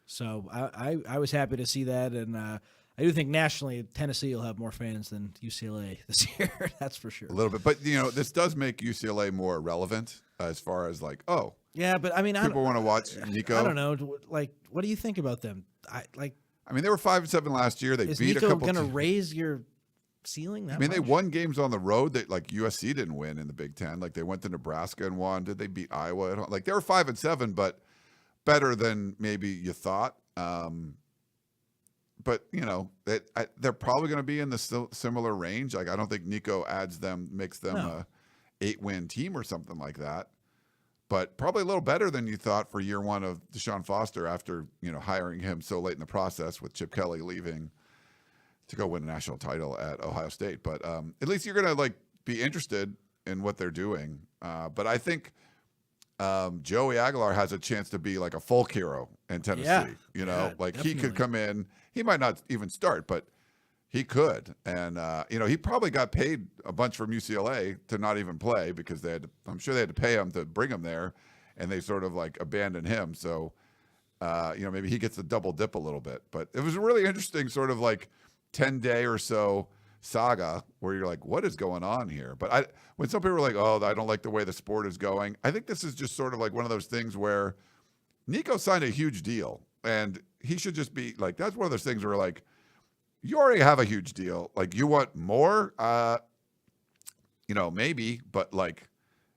So I was happy to see that, and I do think nationally Tennessee will have more fans than UCLA this year. That's for sure. A little bit. But, this does make UCLA more relevant as far as like, yeah, but I mean, people want to watch Nico. I don't know. Like, what do you think about them? They were 5-7 last year. They is beat Nico a couple. Going to raise your ceiling? That they won games on the road that like USC didn't win in the Big Ten. Like they went to Nebraska and won. Did they beat Iowa at home? Like they were 5-7, but better than maybe you thought. But they're probably going to be in the similar range. Like I don't think Nico makes them a 8-win team or something like that. But probably a little better than you thought for year one of Deshaun Foster after hiring him so late in the process with Chip Kelly leaving to go win a national title at Ohio State. But at least you're going to like be interested in what they're doing. But I think Joey Aguilar has a chance to be like a folk hero in Tennessee. Yeah. He could come in. He might not even start, but he could. And, he probably got paid a bunch from UCLA to not even play because I'm sure they had to pay him to bring him there, and they sort of like abandoned him. So, maybe he gets a double dip a little bit. But it was a really interesting sort of like 10-day or so saga where you're like, what is going on here? But when some people are like, I don't like the way the sport is going, I think this is just sort of like one of those things where Nico signed a huge deal, and he should just be like, that's one of those things where like, you already have a huge deal. Like you want more, maybe, but like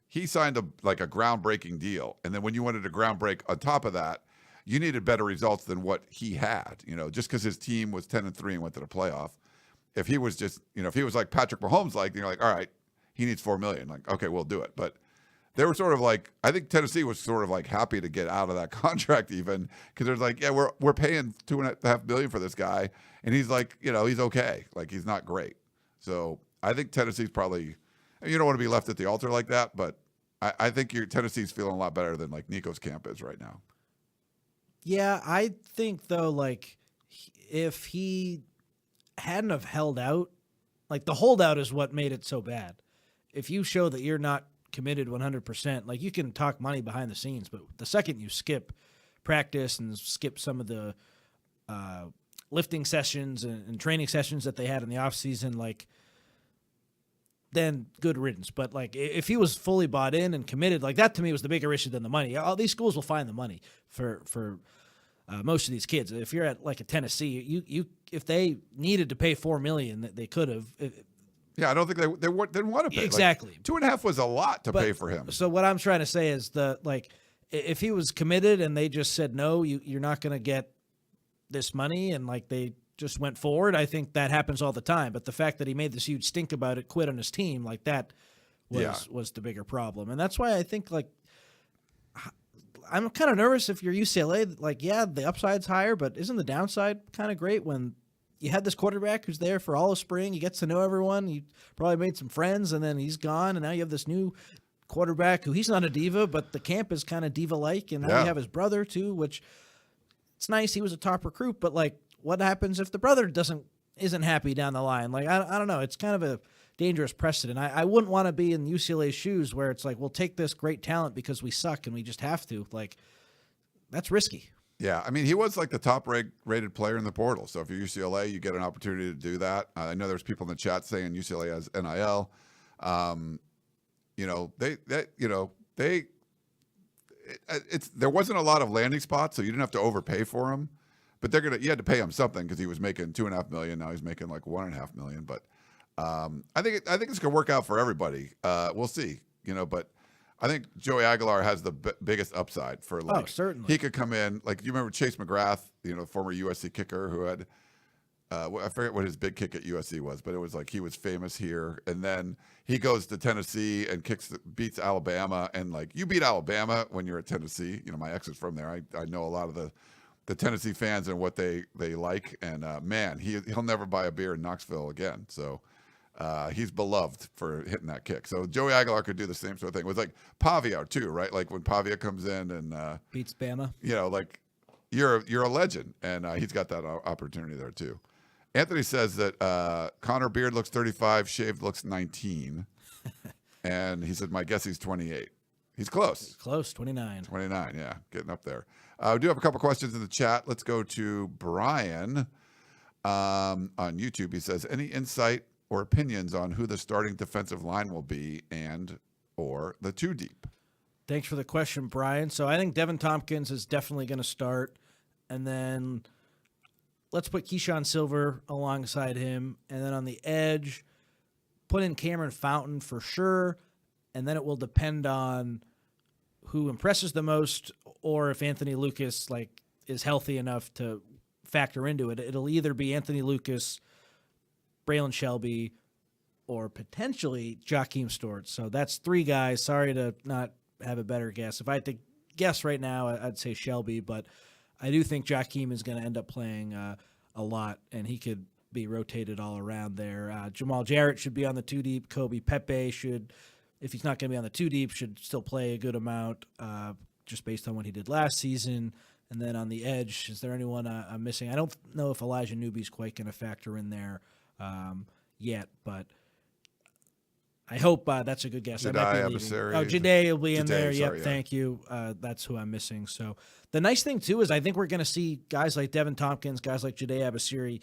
he signed a groundbreaking deal. And then when you wanted a groundbreak on top of that, you needed better results than what he had, just because his team was 10-3 and went to the playoff. If he was just, if he was like Patrick Mahomes, you're like, all right, he needs $4 million. Like, okay, we'll do it. But they were sort of like, I think Tennessee was sort of like happy to get out of that contract even because there's like, yeah, we're paying $2.5 million for this guy. And he's like, he's okay. Like he's not great. So I think Tennessee's probably, you don't want to be left at the altar like that, but I think Tennessee's feeling a lot better than like Nico's camp is right now. Yeah, I think though, like if he hadn't have held out, like the holdout is what made it so bad. If you show that you're not committed 100%, like you can talk money behind the scenes, but the second you skip practice and skip some of the lifting sessions and training sessions that they had in the off season, like then good riddance. But like if he was fully bought in and committed, like that to me was the bigger issue than the money. All these schools will find the money for most of these kids. If you're at like a Tennessee, you if they needed to pay $4 million, they could have. Yeah, I don't think they didn't want to pay. Exactly. Like, 2.5 was a lot to pay for him. So what I'm trying to say is if he was committed and they just said no, you're not going to get this money, and like they just went forward, I think that happens all the time. But the fact that he made this huge stink about it, quit on his team, like that was the bigger problem. And that's why I think like I'm kind of nervous if you're UCLA. Like, yeah, the upside's higher, but isn't the downside kind of great when you had this quarterback who's there for all of spring? He gets to know everyone. He probably made some friends, and then he's gone, and now you have this new quarterback who he's not a diva, but the camp is kind of diva-like, and now you have his brother too, which it's nice. He was a top recruit, but like, what happens if the brother isn't happy down the line? Like, I don't know. It's kind of a dangerous precedent. I wouldn't want to be in UCLA's shoes where it's like, we'll take this great talent because we suck and we just have to. Like, that's risky. Yeah, I mean, he was like the top rated player in the portal. So if you're UCLA, you get an opportunity to do that. I know there's people in the chat saying UCLA has NIL. There wasn't a lot of landing spots, so you didn't have to overpay for him. But you had to pay him something because he was making $2.5 million. Now he's making like $1.5 million. But I think it's gonna work out for everybody. We'll see, but I think Joey Aguilar has the biggest upside for like. Oh, certainly. He could come in like you remember Chase McGrath, former USC kicker who had I forget what his big kick at USC was, but it was like he was famous here, and then he goes to Tennessee and beats Alabama, and like you beat Alabama when you're at Tennessee. My ex is from there. I know a lot of the Tennessee fans and what they like, and man, he'll never buy a beer in Knoxville again. So. He's beloved for hitting that kick. So Joey Aguilar could do the same sort of thing. It was like Pavia too, right? Like when Pavia comes in and beats Bama. Like you're a legend, and he's got that opportunity there too. Anthony says that Connor Beard looks 35, shaved looks 19, and he said, "My guess he's 28." He's close. Close, 29. 29, yeah, getting up there. We do have a couple questions in the chat. Let's go to Brian. On YouTube, he says, any insight or opinions on who the starting defensive line will be and or the two deep? Thanks for the question, Brian. So I think Devin Tompkins is definitely going to start. And then let's put Keyshawn Silver alongside him. And then on the edge, put in Cameron Fountain for sure. And then it will depend on who impresses the most or if Anthony Lucas is healthy enough to factor into it. It'll either be Anthony Lucas, Braylon Shelby, or potentially Jakeem Stewart. So that's three guys. Sorry to not have a better guess. If I had to guess right now, I'd say Shelby, but I do think Jakeem is going to end up playing a lot, and he could be rotated all around there. Jamal Jarrett should be on the two deep. Kobe Pepe should, if he's not going to be on the two deep, should still play a good amount just based on what he did last season. And then on the edge, is there anyone I'm missing? I don't know if Elijah Newby's quite going to factor in there yet, but I hope that's a good guess. Jade will be in there. Yep, thank you. That's who I'm missing. So the nice thing, too, is I think we're going to see guys like Devin Tompkins, guys like Jade Abasiri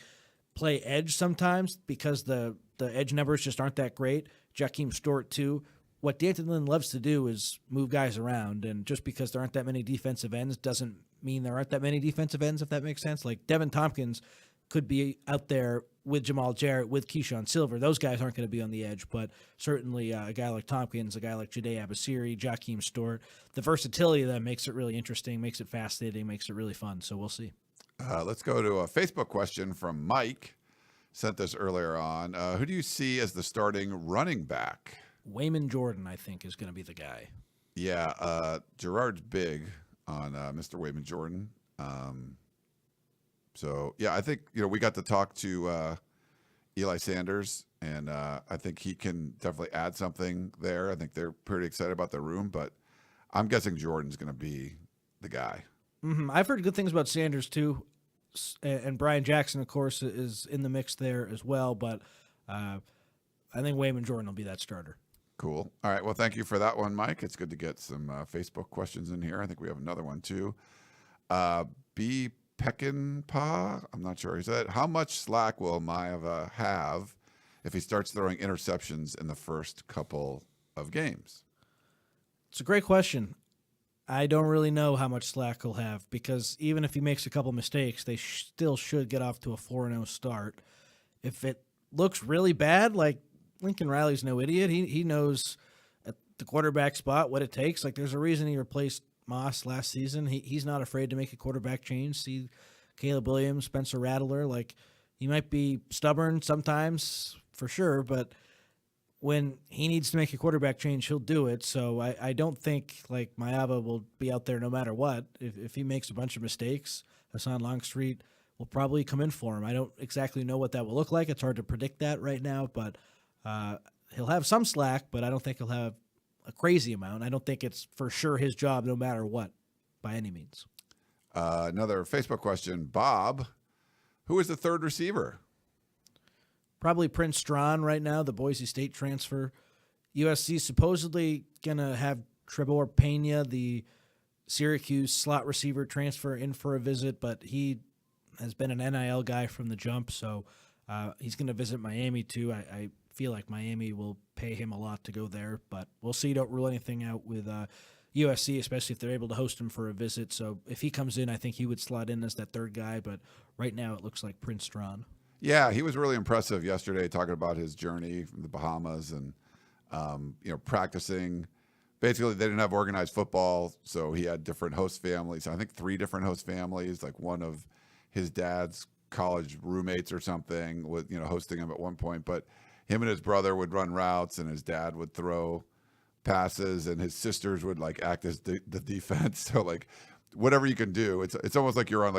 play edge sometimes because the edge numbers just aren't that great. Jakeem Stewart, too. What D'Anthony Lynn loves to do is move guys around, and just because there aren't that many defensive ends doesn't mean there aren't that many defensive ends, if that makes sense. Like Devin Tompkins could be out there with Jamal Jarrett, with Keyshawn Silver. Those guys aren't going to be on the edge, but certainly a guy like Tompkins, a guy like Jade Abasiri, Jakeem Stewart, the versatility of that makes it really interesting, makes it fascinating, makes it really fun. So we'll see. Let's go to a Facebook question from Mike. Sent this earlier on. Who do you see as the starting running back? Wayman Jordan, I think, is going to be the guy. Yeah, Gerard's big on Mr. Wayman Jordan. So, yeah, I think, we got to talk to Eli Sanders, and I think he can definitely add something there. I think they're pretty excited about the room, but I'm guessing Jordan's going to be the guy. Mm-hmm. I've heard good things about Sanders, too, and Brian Jackson, of course, is in the mix there as well, but I think Wayman Jordan will be that starter. Cool. All right. Well, thank you for that one, Mike. It's good to get some Facebook questions in here. I think we have another one, too. B. Peckinpah, I'm not sure. He said, how much slack will Maeva have if he starts throwing interceptions in the first couple of games? It's a great question. I don't really know how much slack he'll have because even if he makes a couple mistakes, they still should get off to a 4-0 start. If it looks really bad, like Lincoln Riley's no idiot. He knows at the quarterback spot what it takes. Like there's a reason he replaced Moss last season. He's not afraid to make a quarterback change. See Caleb Williams, Spencer Rattler. Like he might be stubborn sometimes for sure, but when he needs to make a quarterback change, he'll do it. So I don't think like Maeva will be out there no matter what. If he makes a bunch of mistakes, Hassan Longstreet will probably come in for him. I don't exactly know what that will look like. It's hard to predict that right now, but he'll have some slack, but I don't think he'll have a crazy amount. I don't think it's for sure his job no matter what by any means. Another Facebook question. Bob, who is the third receiver? Probably Prince Strawn right now, the Boise State transfer. USC supposedly going to have Trevor Pena, the Syracuse slot receiver, transfer in for a visit, but he has been an NIL guy from the jump, so he's going to visit Miami too. I feel like Miami will pay him a lot to go there, but we'll see. Don't rule anything out with USC, especially if they're able to host him for a visit. So if he comes in, I think he would slot in as that third guy, but right now it looks like Prince Strawn. Yeah, he was really impressive yesterday talking about his journey from the Bahamas and, practicing. Basically, they didn't have organized football, so he had different host families. I think 3 different host families, like one of his dad's college roommates or something, with hosting him at one point. But him and his brother would run routes, and his dad would throw passes, and his sisters would act as the defense. So whatever you can do, it's almost like you're on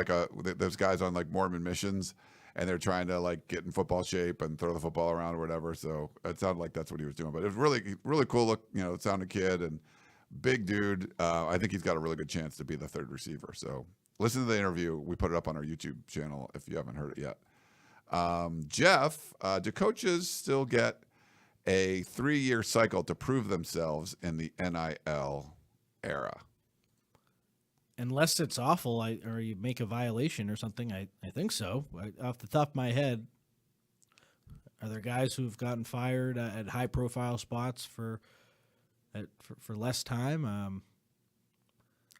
those guys on Mormon missions, and they're trying to get in football shape and throw the football around or whatever. So it sounded like that's what he was doing. But it was really, really cool look, sounding kid and big dude. I think he's got a really good chance to be the third receiver. So listen to the interview. We put it up on our YouTube channel if you haven't heard it yet. Jeff, do coaches still get a 3-year cycle to prove themselves in the NIL era? unless it's awful, or you make a violation or something, I think so. Off the top of my head, are there guys who've gotten fired at high-profile spots for less time?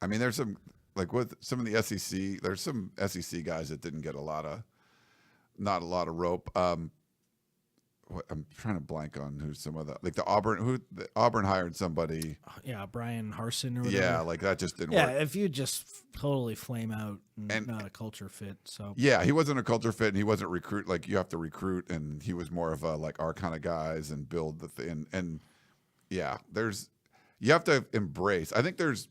I mean, there's some, like with some of the SEC, there's some SEC guys that didn't get not a lot of rope. I'm trying to blank on who some of the, like the Auburn hired somebody. Yeah, Brian Harsin or whatever. Yeah, like that just didn't work. work. Yeah, if you just totally flame out and not a culture fit. So yeah, he wasn't a culture fit, and he wasn't recruit. Like you have to recruit, and he was more of a like our kind of guys and build the thing. And yeah, you have to embrace. I think there's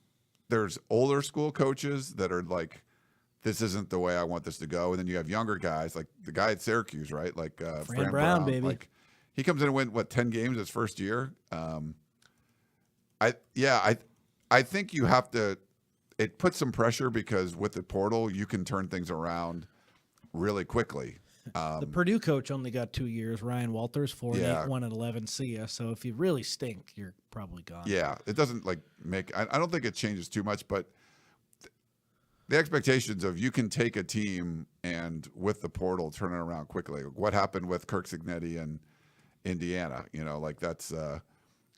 older school coaches that are like, this isn't the way I want this to go. And then you have younger guys, like the guy at Syracuse, right? Like Fran Brown, baby. Like he comes in and win 10 games his first year. I think you have to. It puts some pressure because with the portal, you can turn things around really quickly. The Purdue coach only got 2 years. Ryan Walters, 4-8, 1-11. See ya. So if you really stink, you're probably gone. Yeah, it doesn't like make. I don't think it changes too much, but the expectations of you can take a team and with the portal turn it around quickly. What happened with Kirk Cignetti and Indiana? Like that's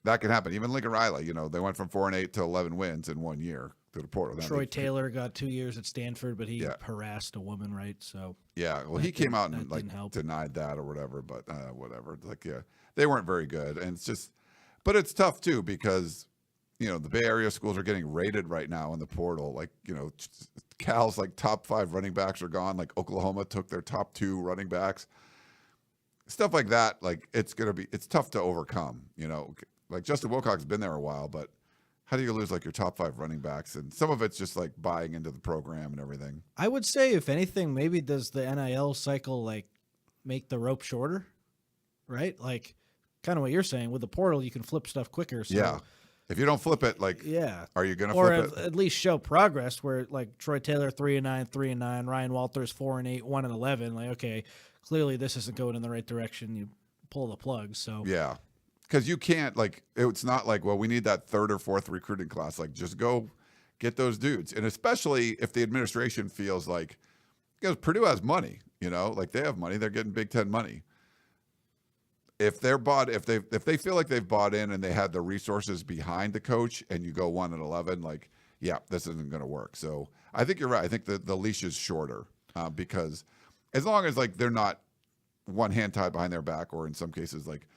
that can happen. Even Lincoln Riley, they went from 4-8 to 11 wins in 1 year through the portal. Troy Taylor got 2 years at Stanford, but he harassed a woman, right? So yeah, well, he came out and like denied that or whatever, but whatever. Like they weren't very good, and it's just, but it's tough too because the Bay Area schools are getting rated right now in the portal. Like Cal's like top 5 running backs are gone. Like Oklahoma took their top 2 running backs. Stuff like that. Like it's tough to overcome. Like Justin Wilcox's been there a while, but how do you lose like your top 5 running backs? And some of it's just like buying into the program and everything. I would say, if anything, maybe does the NIL cycle like make the rope shorter, right? Like kind of what you're saying with the portal, you can flip stuff quicker. So. Yeah. If you don't flip it, like, are you going to flip it? Or at least show progress where like Troy Taylor 3-9, Ryan Walters 4-8, 1-11. Like, okay, clearly this isn't going in the right direction. You pull the plug. So yeah. Because you can't, like, it's not like, well, we need that 3rd or 4th recruiting class. Like, just go get those dudes. And especially if the administration feels like, because Purdue has money, like they have money, they're getting Big Ten money. If they feel like they've bought in and they had the resources behind the coach, and you go 1-11, like, yeah, this isn't going to work. So I think you're right. I think the leash is shorter because as long as like they're not one hand tied behind their back, or in some cases like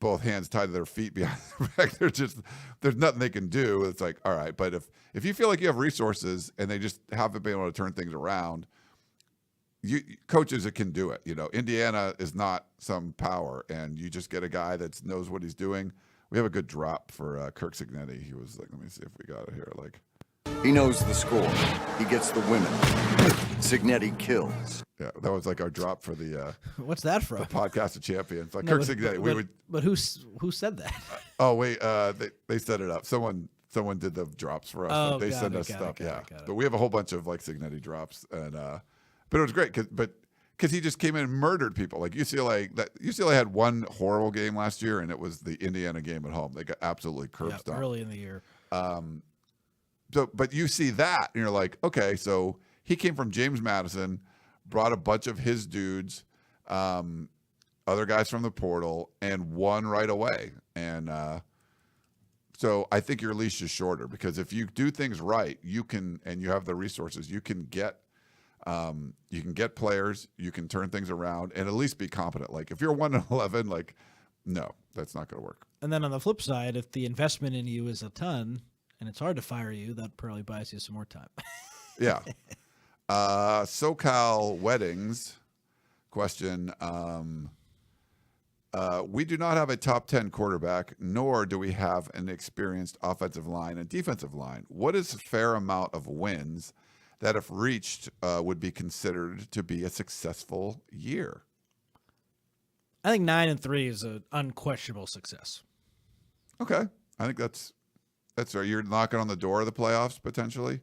both hands tied to their feet behind their back, there's nothing they can do. It's like, all right. But if you feel like you have resources and they just haven't been able to turn things around, coaches that can do it. Indiana is not some power, and you just get a guy that knows what he's doing. We have a good drop for Kirk Cignetti. He was like, let me see if we got it here. Like, he knows the score. He gets the women. Cignetti kills. Yeah, that was like our drop for the. What's that from? The podcast of champions. Like Kirk Cignetti. But who said that? Oh wait, they set it up. Someone did the drops for us. Oh, they send us stuff. But we have a whole bunch of like Cignetti drops, and but it was great because he just came in and murdered people. Like UCLA had one horrible game last year, and it was the Indiana game at home. They got absolutely curb stomped early in the year. So, but you see that, and you're like, okay, so he came from James Madison, brought a bunch of his dudes, other guys from the portal, and won right away. And so I think your leash is shorter because if you do things right, you can, and you have the resources, you can get players, you can turn things around, and at least be competent. Like if you're 1-11, like, no, that's not going to work. And then on the flip side, if the investment in you is a ton and it's hard to fire you, that probably buys you some more time. Yeah. SoCal weddings question. We do not have a top 10 quarterback, nor do we have an experienced offensive line and defensive line. What is a fair amount of wins that, if reached, would be considered to be a successful year? I think 9-3 is an unquestionable success. Okay. I think that's right. You're knocking on the door of the playoffs potentially.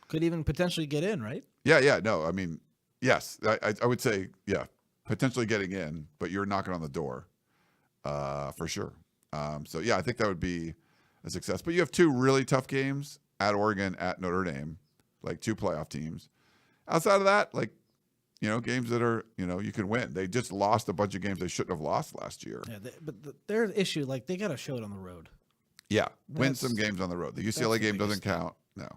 Could even potentially get in, right? Yeah. No, I mean, yes. I would say, yeah, potentially getting in, but you're knocking on the door for sure. So, yeah, I think that would be a success. But you have 2 really tough games at Oregon, at Notre Dame. like 2 playoff teams. Outside of that, like, games that are, you can win. They just lost a bunch of games they shouldn't have lost last year. Yeah, but their issue, like, they got to show it on the road. Yeah, win some games on the road. The UCLA game doesn't count. No.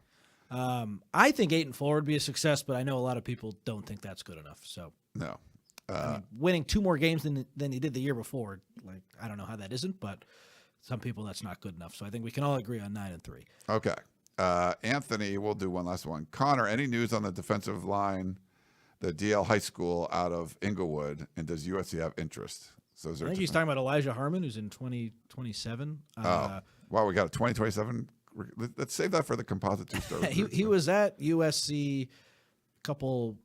I think 8-4 would be a success, but I know a lot of people don't think that's good enough. So No. I mean, winning 2 more games than he did the year before, like, I don't know how that isn't, but some people that's not good enough. So I think we can all agree on 9-3. Okay. Anthony, we'll do one last one. Connor, any news on the defensive line, the DL High School out of Inglewood, and does USC have interest? So I think he's talking about Elijah Harmon, who's in 2027. Wow, we got a 2027. Let's save that for the composite 2-star. he was at USC a couple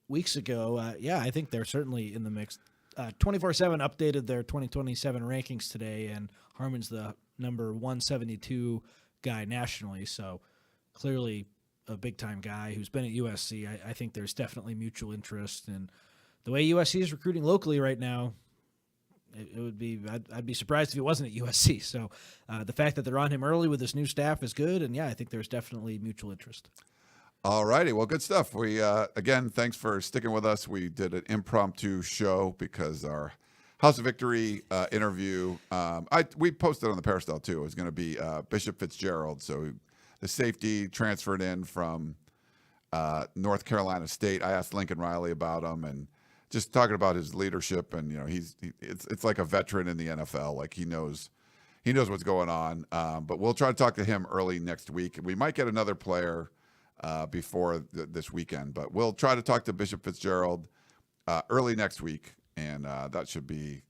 weeks ago. Yeah, I think they're certainly in the mix. 24/7 updated their 2027 rankings today, and Harmon's the number 172 guy nationally. So clearly a big-time guy who's been at USC. I think there's definitely mutual interest. And the way USC is recruiting locally right now, it would be I'd be surprised if he wasn't at USC. So the fact that they're on him early with this new staff is good. And, yeah, I think there's definitely mutual interest. All righty. Well, good stuff. We, again, thanks for sticking with us. We did an impromptu show because our House of Victory interview, we posted on the Peristyle too. It was going to be Bishop Fitzgerald. So the safety transferred in from North Carolina State. I asked Lincoln Riley about him and just talking about his leadership. And, it's like a veteran in the NFL. Like he knows what's going on. But we'll try to talk to him early next week. We might get another player before this weekend, but we'll try to talk to Bishop Fitzgerald early next week, and that should be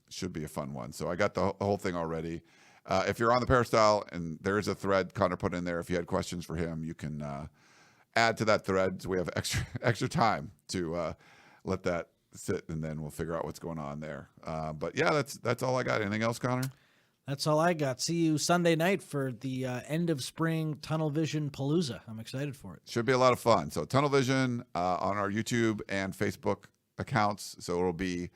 a fun one. So I got the whole thing already. If you're on the Peristyle, and there is a thread Connor put in there, if you had questions for him, you can add to that thread. So we have extra time to let that sit, and then we'll figure out what's going on there. But yeah, that's all I got. Anything else, Connor? That's all I got. See you Sunday night for the end of spring Tunnel Vision Palooza. I'm excited for it. Should be a lot of fun. So Tunnel Vision on our YouTube and Facebook accounts. So it'll be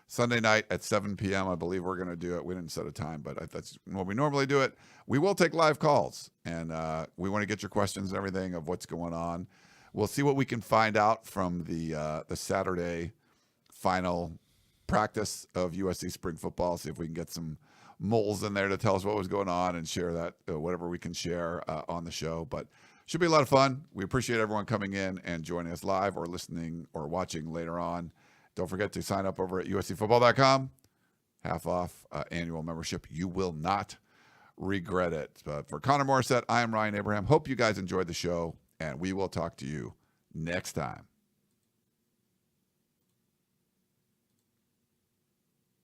Sunday night at 7 p.m. I believe we're going to do it. We didn't set a time, but that's when we normally do it. We will take live calls, and we want to get your questions and everything of what's going on. We'll see what we can find out from the Saturday final practice of USC spring football. See if we can get some moles in there to tell us what was going on and share that, whatever we can share on the show. But should be a lot of fun. We appreciate everyone coming in and joining us live or listening or watching later on. Don't forget to sign up over at uscfootball.com. Half off annual membership. You will not regret it. But for Connor Morrissette, I am Ryan Abraham. Hope you guys enjoyed the show, and we will talk to you next time.